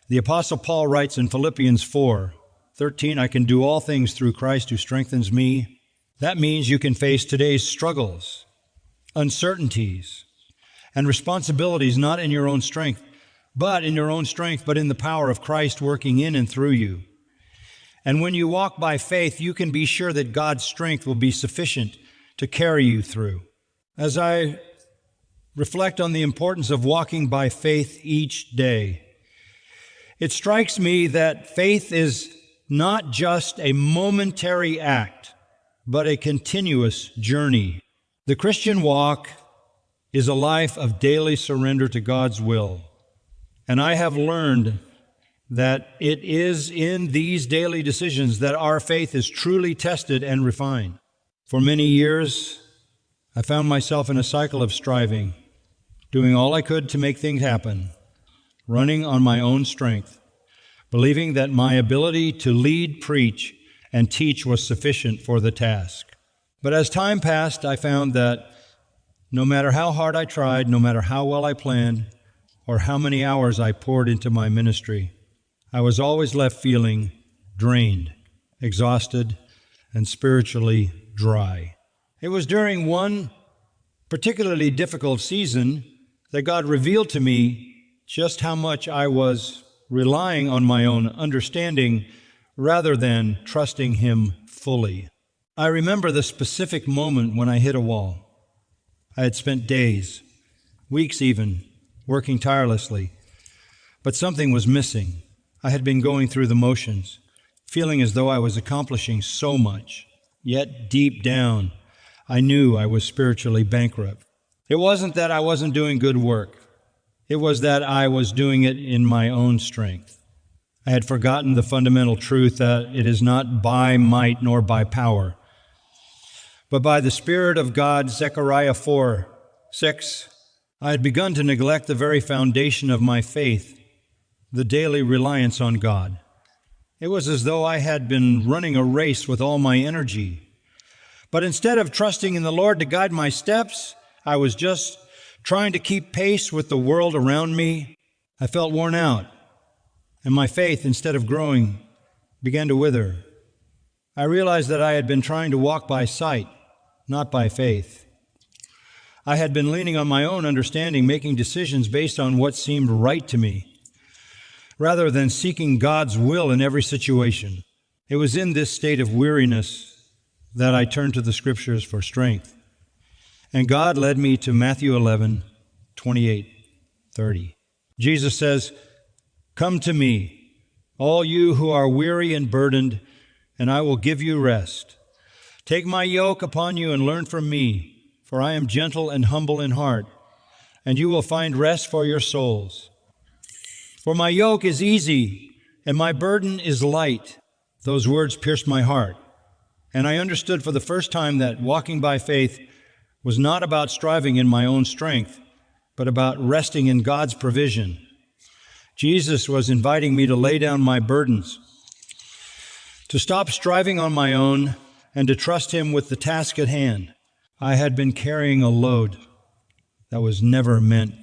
The Apostle Paul writes in Philippians 4:13, I can do all things through Christ who strengthens me. That means you can face today's struggles, uncertainties, and responsibilities not in your own strength, but in the power of Christ working in and through you. And when you walk by faith, you can be sure that God's strength will be sufficient to carry you through. As I reflect on the importance of walking by faith each day, it strikes me that faith is not just a momentary act, but a continuous journey. The Christian walk is a life of daily surrender to God's will. And I have learned that it is in these daily decisions that our faith is truly tested and refined. For many years, I found myself in a cycle of striving, doing all I could to make things happen, running on my own strength, believing that my ability to lead, preach, and teach was sufficient for the task. But as time passed, I found that no matter how hard I tried, no matter how well I planned, or how many hours I poured into my ministry, I was always left feeling drained, exhausted, and spiritually dry. It was during one particularly difficult season that God revealed to me just how much I was relying on my own understanding rather than trusting Him fully. I remember the specific moment when I hit a wall. I had spent days, weeks even, working tirelessly, but something was missing. I had been going through the motions, feeling as though I was accomplishing so much, yet deep down, I knew I was spiritually bankrupt. It wasn't that I wasn't doing good work. It was that I was doing it in my own strength. I had forgotten the fundamental truth that it is not by might nor by power, but by the Spirit of God. Zechariah 4:6. I had begun to neglect the very foundation of my faith, the daily reliance on God. It was as though I had been running a race with all my energy. But instead of trusting in the Lord to guide my steps, I was just trying to keep pace with the world around me. I felt worn out, and my faith, instead of growing, began to wither. I realized that I had been trying to walk by sight, not by faith. I had been leaning on my own understanding, making decisions based on what seemed right to me, rather than seeking God's will in every situation. It was in this state of weariness that I turned to the Scriptures for strength. And God led me to Matthew 11:28-30. Jesus says, "Come to me, all you who are weary and burdened, and I will give you rest. Take my yoke upon you and learn from me, for I am gentle and humble in heart, and you will find rest for your souls. For my yoke is easy and my burden is light." Those words pierced my heart, and I understood for the first time that walking by faith was not about striving in my own strength, but about resting in God's provision. Jesus was inviting me to lay down my burdens, to stop striving on my own, and to trust Him with the task at hand. I had been carrying a load that was never meant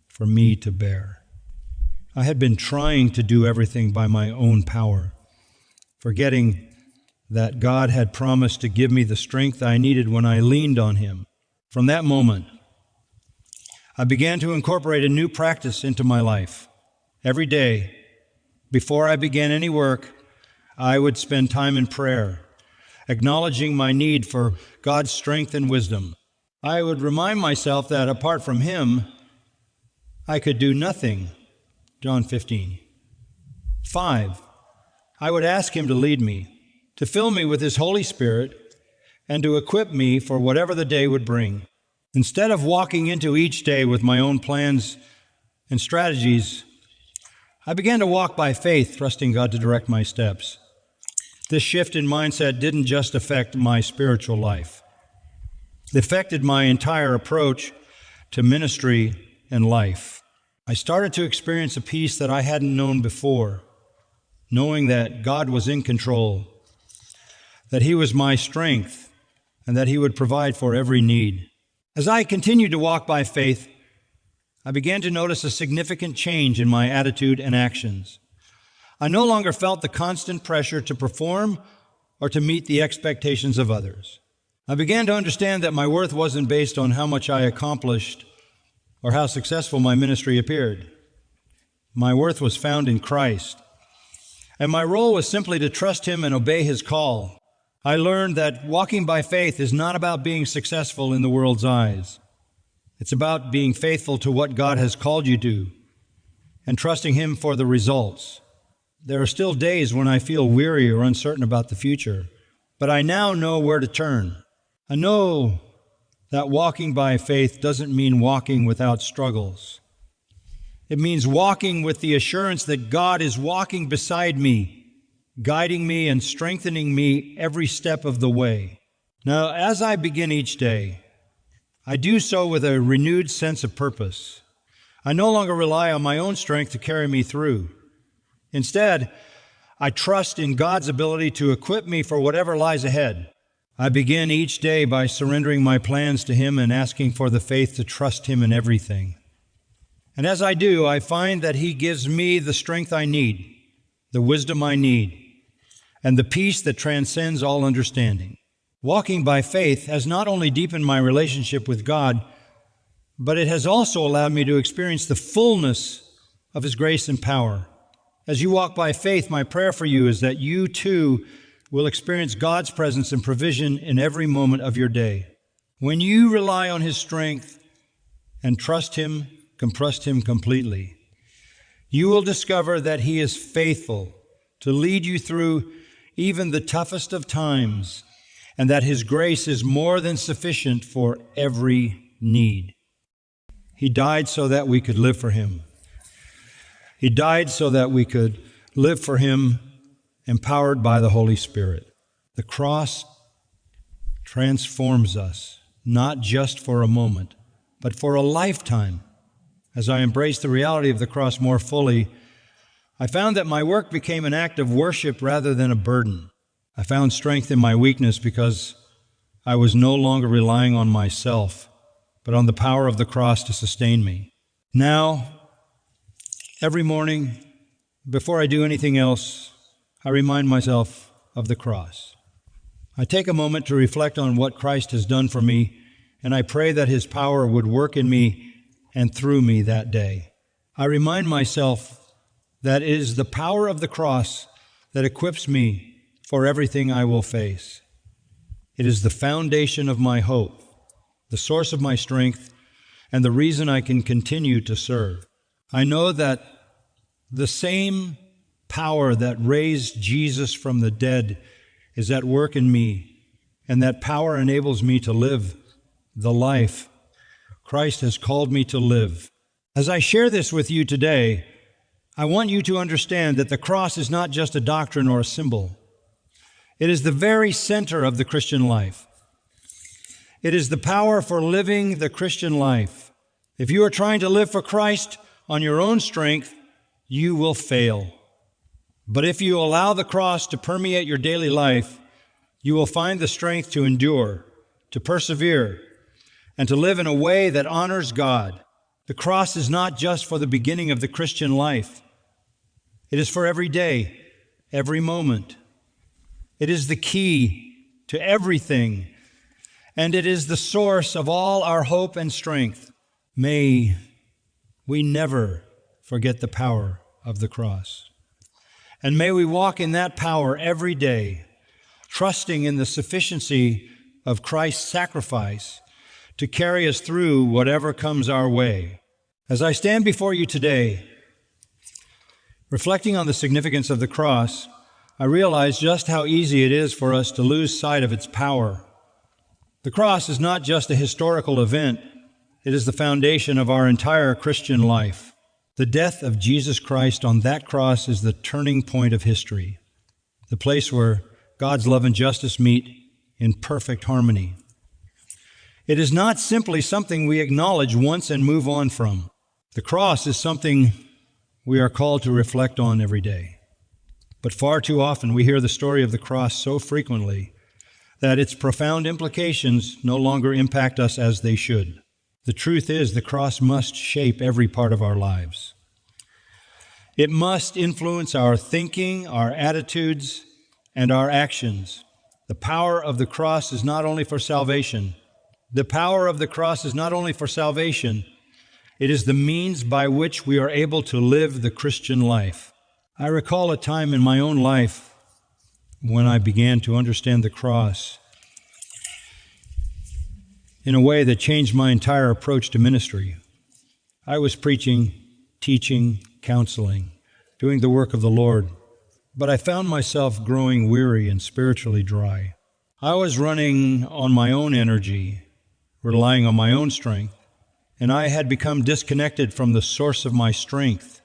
for me to bear. I had been trying to do everything by my own power, forgetting that God had promised to give me the strength I needed when I leaned on Him. From that moment, I began to incorporate a new practice into my life. Every day, before I began any work, I would spend time in prayer, acknowledging my need for God's strength and wisdom. I would remind myself that apart from Him, I could do nothing. John 15:5. I would ask Him to lead me, to fill me with His Holy Spirit, and to equip me for whatever the day would bring. Instead of walking into each day with my own plans and strategies, I began to walk by faith, trusting God to direct my steps. This shift in mindset didn't just affect my spiritual life. It affected my entire approach to ministry and life. I started to experience a peace that I hadn't known before, knowing that God was in control, that He was my strength, and that He would provide for every need. As I continued to walk by faith, I began to notice a significant change in my attitude and actions. I no longer felt the constant pressure to perform or to meet the expectations of others. I began to understand that my worth wasn't based on how much I accomplished or how successful my ministry appeared. My worth was found in Christ, and my role was simply to trust Him and obey His call. I learned that walking by faith is not about being successful in the world's eyes. It's about being faithful to what God has called you to and trusting Him for the results. There are still days when I feel weary or uncertain about the future, but I now know where to turn. I know that walking by faith doesn't mean walking without struggles. It means walking with the assurance that God is walking beside me, guiding me and strengthening me every step of the way. Now, as I begin each day, I do so with a renewed sense of purpose. I no longer rely on my own strength to carry me through. Instead, I trust in God's ability to equip me for whatever lies ahead. I begin each day by surrendering my plans to Him and asking for the faith to trust Him in everything. And as I do, I find that He gives me the strength I need, the wisdom I need, and the peace that transcends all understanding. Walking by faith has not only deepened my relationship with God, but it has also allowed me to experience the fullness of His grace and power. As you walk by faith, my prayer for you is that you too will experience God's presence and provision in every moment of your day. When you rely on His strength and trust Him completely, you will discover that He is faithful to lead you through even the toughest of times, and that His grace is more than sufficient for every need. He died so that we could live for Him. He died so that we could live for Him, empowered by the Holy Spirit. The cross transforms us, not just for a moment, but for a lifetime. As I embraced the reality of the cross more fully, I found that my work became an act of worship rather than a burden. I found strength in my weakness because I was no longer relying on myself, but on the power of the cross to sustain me. Now, every morning, before I do anything else, I remind myself of the cross. I take a moment to reflect on what Christ has done for me, and I pray that His power would work in me and through me that day. I remind myself that it is the power of the cross that equips me for everything I will face. It is the foundation of my hope, the source of my strength, and the reason I can continue to serve. I know that the same power that raised Jesus from the dead is at work in me, and that power enables me to live the life Christ has called me to live. As I share this with you today, I want you to understand that the cross is not just a doctrine or a symbol. It is the very center of the Christian life. It is the power for living the Christian life. If you are trying to live for Christ on your own strength, you will fail. But if you allow the cross to permeate your daily life, you will find the strength to endure, to persevere, and to live in a way that honors God. The cross is not just for the beginning of the Christian life. It is for every day, every moment. It is the key to everything, and it is the source of all our hope and strength. May we never forget the power of the cross. And may we walk in that power every day, trusting in the sufficiency of Christ's sacrifice to carry us through whatever comes our way. As I stand before you today, reflecting on the significance of the cross, I realize just how easy it is for us to lose sight of its power. The cross is not just a historical event, it is the foundation of our entire Christian life. The death of Jesus Christ on that cross is the turning point of history, the place where God's love and justice meet in perfect harmony. It is not simply something we acknowledge once and move on from. The cross is something we are called to reflect on every day. But far too often we hear the story of the cross so frequently that its profound implications no longer impact us as they should. The truth is, the cross must shape every part of our lives. It must influence our thinking, our attitudes, and our actions. The power of the cross is not only for salvation. The power of the cross is not only for salvation, it is the means by which we are able to live the Christian life. I recall a time in my own life when I began to understand the cross in a way that changed my entire approach to ministry. I was preaching, teaching, counseling, doing the work of the Lord, but I found myself growing weary and spiritually dry. I was running on my own energy, relying on my own strength, and I had become disconnected from the source of my strength,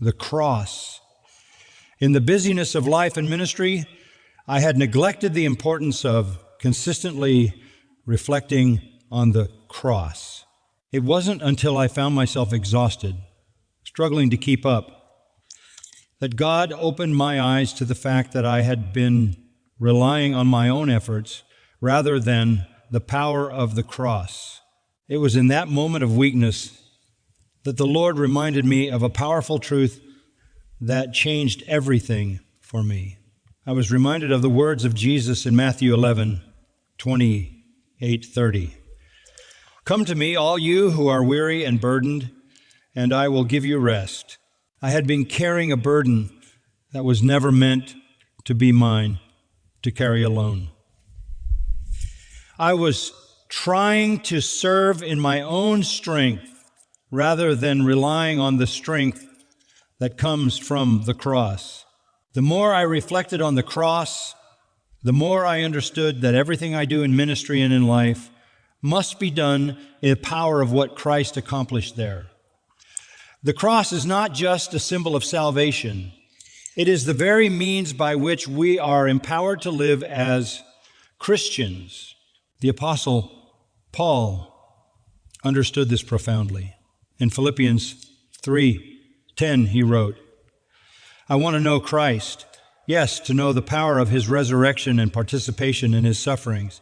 the cross. In the busyness of life and ministry, I had neglected the importance of consistently reflecting on the cross. It wasn't until I found myself exhausted, struggling to keep up, that God opened my eyes to the fact that I had been relying on my own efforts rather than the power of the cross. It was in that moment of weakness that the Lord reminded me of a powerful truth that changed everything for me. I was reminded of the words of Jesus in Matthew 11:28-30. "Come to me, all you who are weary and burdened, and I will give you rest." I had been carrying a burden that was never meant to be mine to carry alone. I was trying to serve in my own strength rather than relying on the strength that comes from the cross. The more I reflected on the cross, the more I understood that everything I do in ministry and in life must be done in the power of what Christ accomplished there. The cross is not just a symbol of salvation. It is the very means by which we are empowered to live as Christians. The Apostle Paul understood this profoundly. In Philippians 3:10, he wrote, "I want to know Christ, yes, to know the power of his resurrection and participation in his sufferings,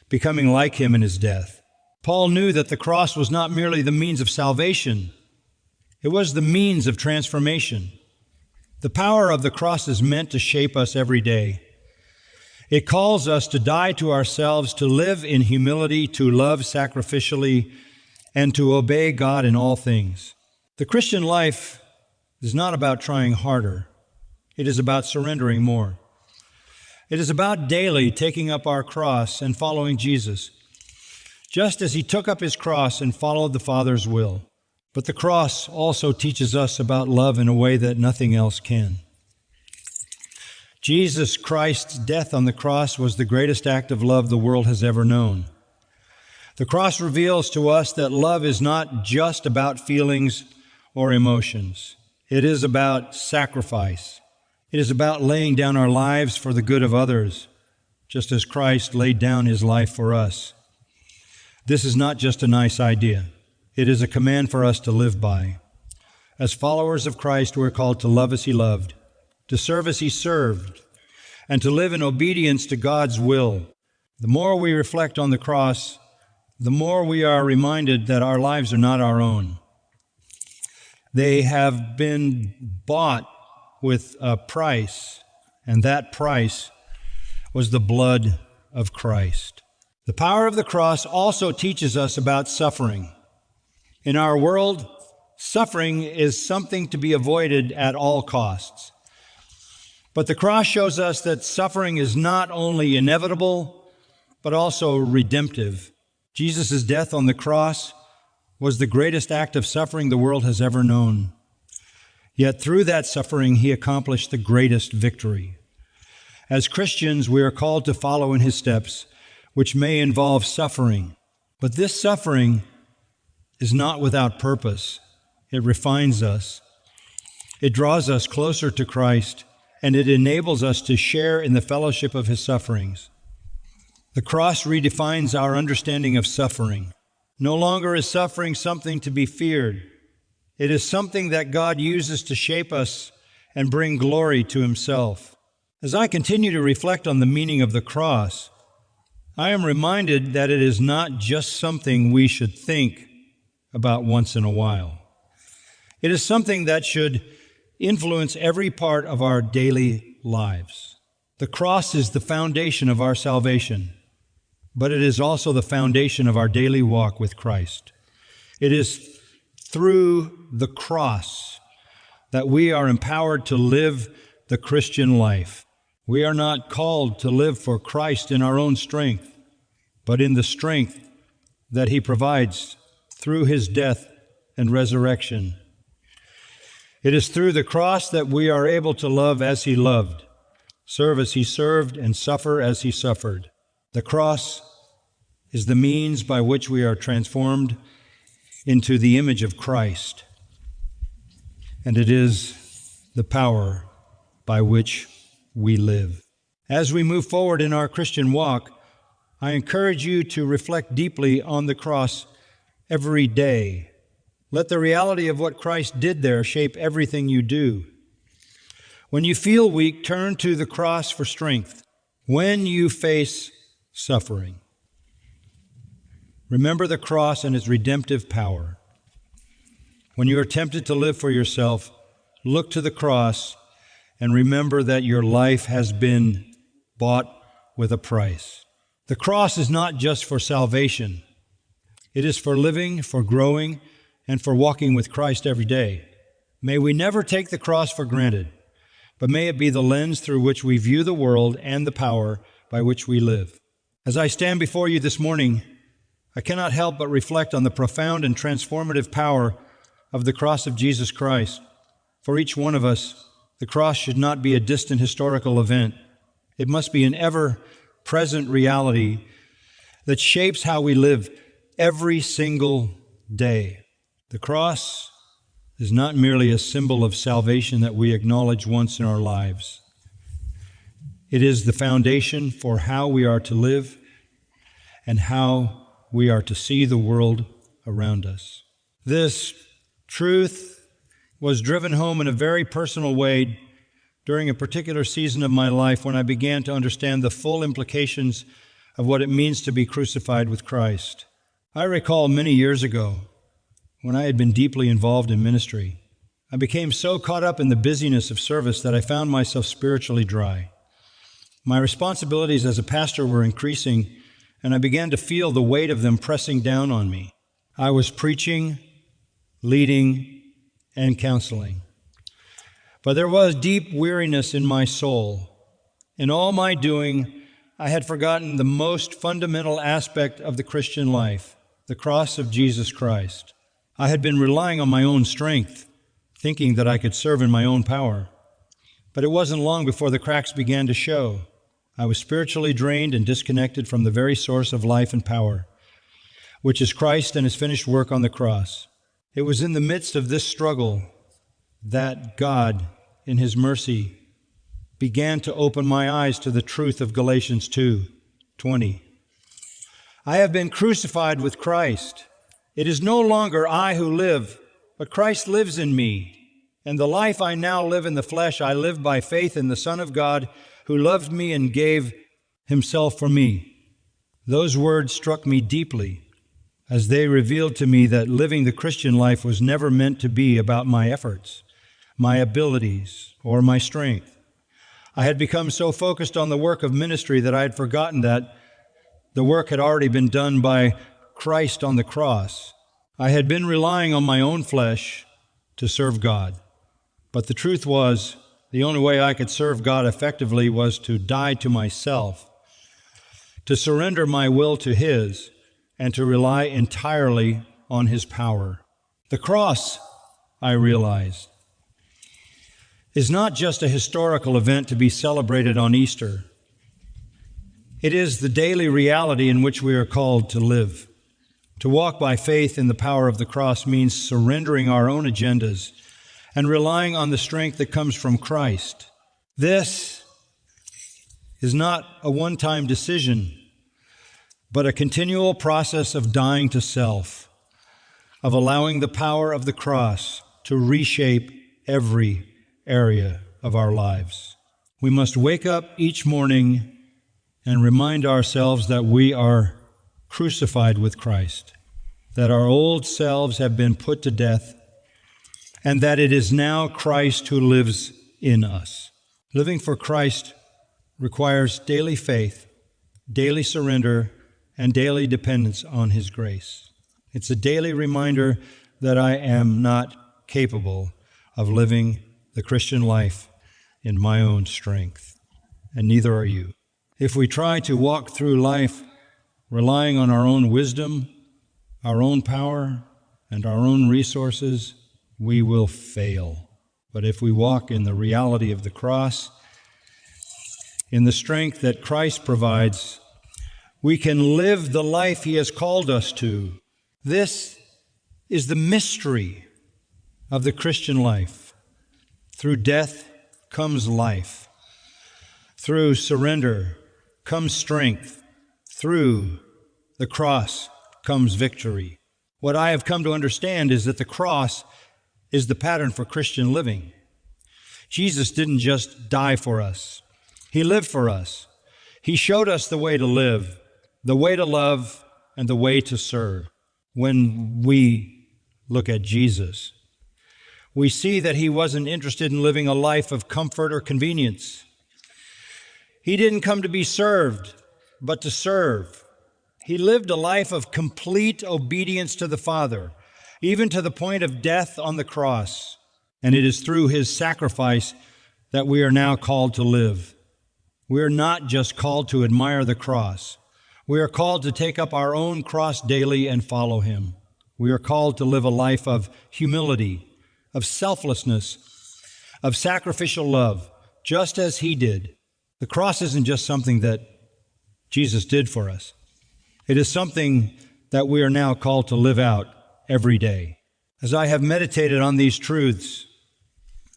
becoming like him in his death." Paul knew that the cross was not merely the means of salvation, it was the means of transformation. The power of the cross is meant to shape us every day. It calls us to die to ourselves, to live in humility, to love sacrificially, and to obey God in all things. The Christian life is not about trying harder. It is about surrendering more. It is about daily taking up our cross and following Jesus, just as he took up his cross and followed the Father's will. But the cross also teaches us about love in a way that nothing else can. Jesus Christ's death on the cross was the greatest act of love the world has ever known. The cross reveals to us that love is not just about feelings or emotions. It is about sacrifice. It is about laying down our lives for the good of others, just as Christ laid down his life for us. This is not just a nice idea. It is a command for us to live by. As followers of Christ, we're called to love as he loved, to serve as he served, and to live in obedience to God's will. The more we reflect on the cross, the more we are reminded that our lives are not our own. They have been bought with a price, and that price was the blood of Christ. The power of the cross also teaches us about suffering. In our world, suffering is something to be avoided at all costs. But the cross shows us that suffering is not only inevitable, but also redemptive. Jesus' death on the cross was the greatest act of suffering the world has ever known. Yet through that suffering, he accomplished the greatest victory. As Christians, we are called to follow in his steps, which may involve suffering. But this suffering is not without purpose. It refines us. It draws us closer to Christ, and it enables us to share in the fellowship of his sufferings. The cross redefines our understanding of suffering. No longer is suffering something to be feared. It is something that God uses to shape us and bring glory to himself. As I continue to reflect on the meaning of the cross, I am reminded that it is not just something we should think about once in a while. It is something that should influence every part of our daily lives. The cross is the foundation of our salvation, but it is also the foundation of our daily walk with Christ. It is through the cross that we are empowered to live the Christian life. We are not called to live for Christ in our own strength, but in the strength that He provides through His death and resurrection. It is through the cross that we are able to love as He loved, serve as He served, and suffer as He suffered. The cross is the means by which we are transformed into the image of Christ, and it is the power by which we live. As we move forward in our Christian walk, I encourage you to reflect deeply on the cross every day. Let the reality of what Christ did there shape everything you do. When you feel weak, turn to the cross for strength. When you face suffering, remember the cross and its redemptive power. When you are tempted to live for yourself, look to the cross and remember that your life has been bought with a price. The cross is not just for salvation. It is for living, for growing, and for walking with Christ every day. May we never take the cross for granted, but may it be the lens through which we view the world and the power by which we live. As I stand before you this morning, I cannot help but reflect on the profound and transformative power of the cross of Jesus Christ. For each one of us, the cross should not be a distant historical event. It must be an ever-present reality that shapes how we live every single day. The cross is not merely a symbol of salvation that we acknowledge once in our lives. It is the foundation for how we are to live and how we are to see the world around us. This truth was driven home in a very personal way during a particular season of my life when I began to understand the full implications of what it means to be crucified with Christ. I recall many years ago, when I had been deeply involved in ministry, I became so caught up in the busyness of service that I found myself spiritually dry. My responsibilities as a pastor were increasing, and I began to feel the weight of them pressing down on me. I was preaching, leading, and counseling. But there was deep weariness in my soul. In all my doing, I had forgotten the most fundamental aspect of the Christian life, the cross of Jesus Christ. I had been relying on my own strength, thinking that I could serve in my own power. But it wasn't long before the cracks began to show. I was spiritually drained and disconnected from the very source of life and power, which is Christ and His finished work on the cross. It was in the midst of this struggle that God, in His mercy, began to open my eyes to the truth of Galatians 2:20. I have been crucified with Christ. It is no longer I who live, but Christ lives in me. And the life I now live in the flesh, I live by faith in the Son of God, who loved me and gave Himself for me. Those words struck me deeply, as they revealed to me that living the Christian life was never meant to be about my efforts, my abilities, or my strength. I had become so focused on the work of ministry that I had forgotten that the work had already been done by Christ on the cross. I had been relying on my own flesh to serve God. But the truth was, the only way I could serve God effectively was to die to myself, to surrender my will to His, and to rely entirely on His power. The cross, I realized, is not just a historical event to be celebrated on Easter. It is the daily reality in which we are called to live. To walk by faith in the power of the cross means surrendering our own agendas and relying on the strength that comes from Christ. This is not a one-time decision, but a continual process of dying to self, of allowing the power of the cross to reshape every area of our lives. We must wake up each morning and remind ourselves that we are crucified with Christ. that our old selves have been put to death, and that it is now Christ who lives in us. Living for Christ requires daily faith, daily surrender, and daily dependence on His grace. It's a daily reminder that I am not capable of living the Christian life in my own strength, and neither are you. If we try to walk through life relying on our own wisdom, our own power, and our own resources, we will fail. But if we walk in the reality of the cross, in the strength that Christ provides, we can live the life He has called us to. This is the mystery of the Christian life. Through death comes life. Through surrender comes strength. Through the cross comes victory. What I have come to understand is that the cross is the pattern for Christian living. Jesus didn't just die for us. He lived for us. He showed us the way to live, the way to love, and the way to serve. When we look at Jesus, we see that He wasn't interested in living a life of comfort or convenience. He didn't come to be served, but to serve. He lived a life of complete obedience to the Father, even to the point of death on the cross. And it is through His sacrifice that we are now called to live. We are not just called to admire the cross. We are called to take up our own cross daily and follow Him. We are called to live a life of humility, of selflessness, of sacrificial love, just as He did. The cross isn't just something that Jesus did for us. It is something that we are now called to live out every day. As I have meditated on these truths,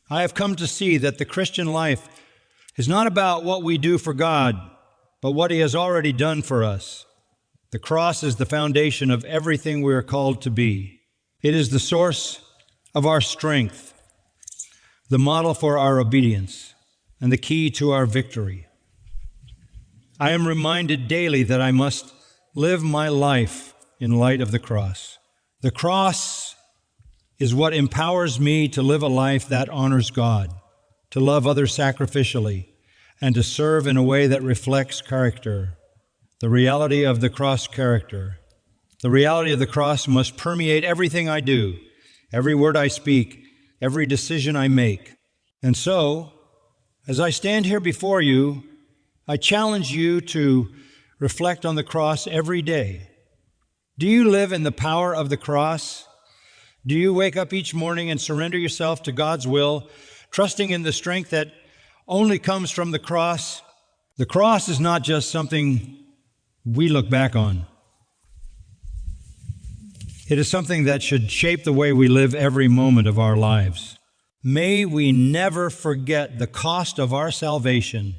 I have come to see that the Christian life is not about what we do for God, but what He has already done for us. The cross is the foundation of everything we are called to be. It is the source of our strength, the model for our obedience, and the key to our victory. I am reminded daily that I must live my life in light of the cross. The cross is what empowers me to live a life that honors God, to love others sacrificially, and to serve in a way that reflects character. The reality of the cross character. The reality of the cross must permeate everything I do, every word I speak, every decision I make. And so, as I stand here before you, I challenge you to reflect on the cross every day. Do you live in the power of the cross? Do you wake up each morning and surrender yourself to God's will, trusting in the strength that only comes from the cross? The cross is not just something we look back on. It is something that should shape the way we live every moment of our lives. May we never forget the cost of our salvation,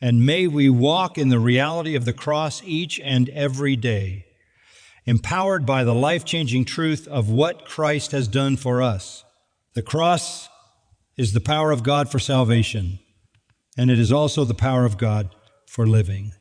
and may we walk in the reality of the cross each and every day, empowered by the life-changing truth of what Christ has done for us. The cross is the power of God for salvation, and it is also the power of God for living.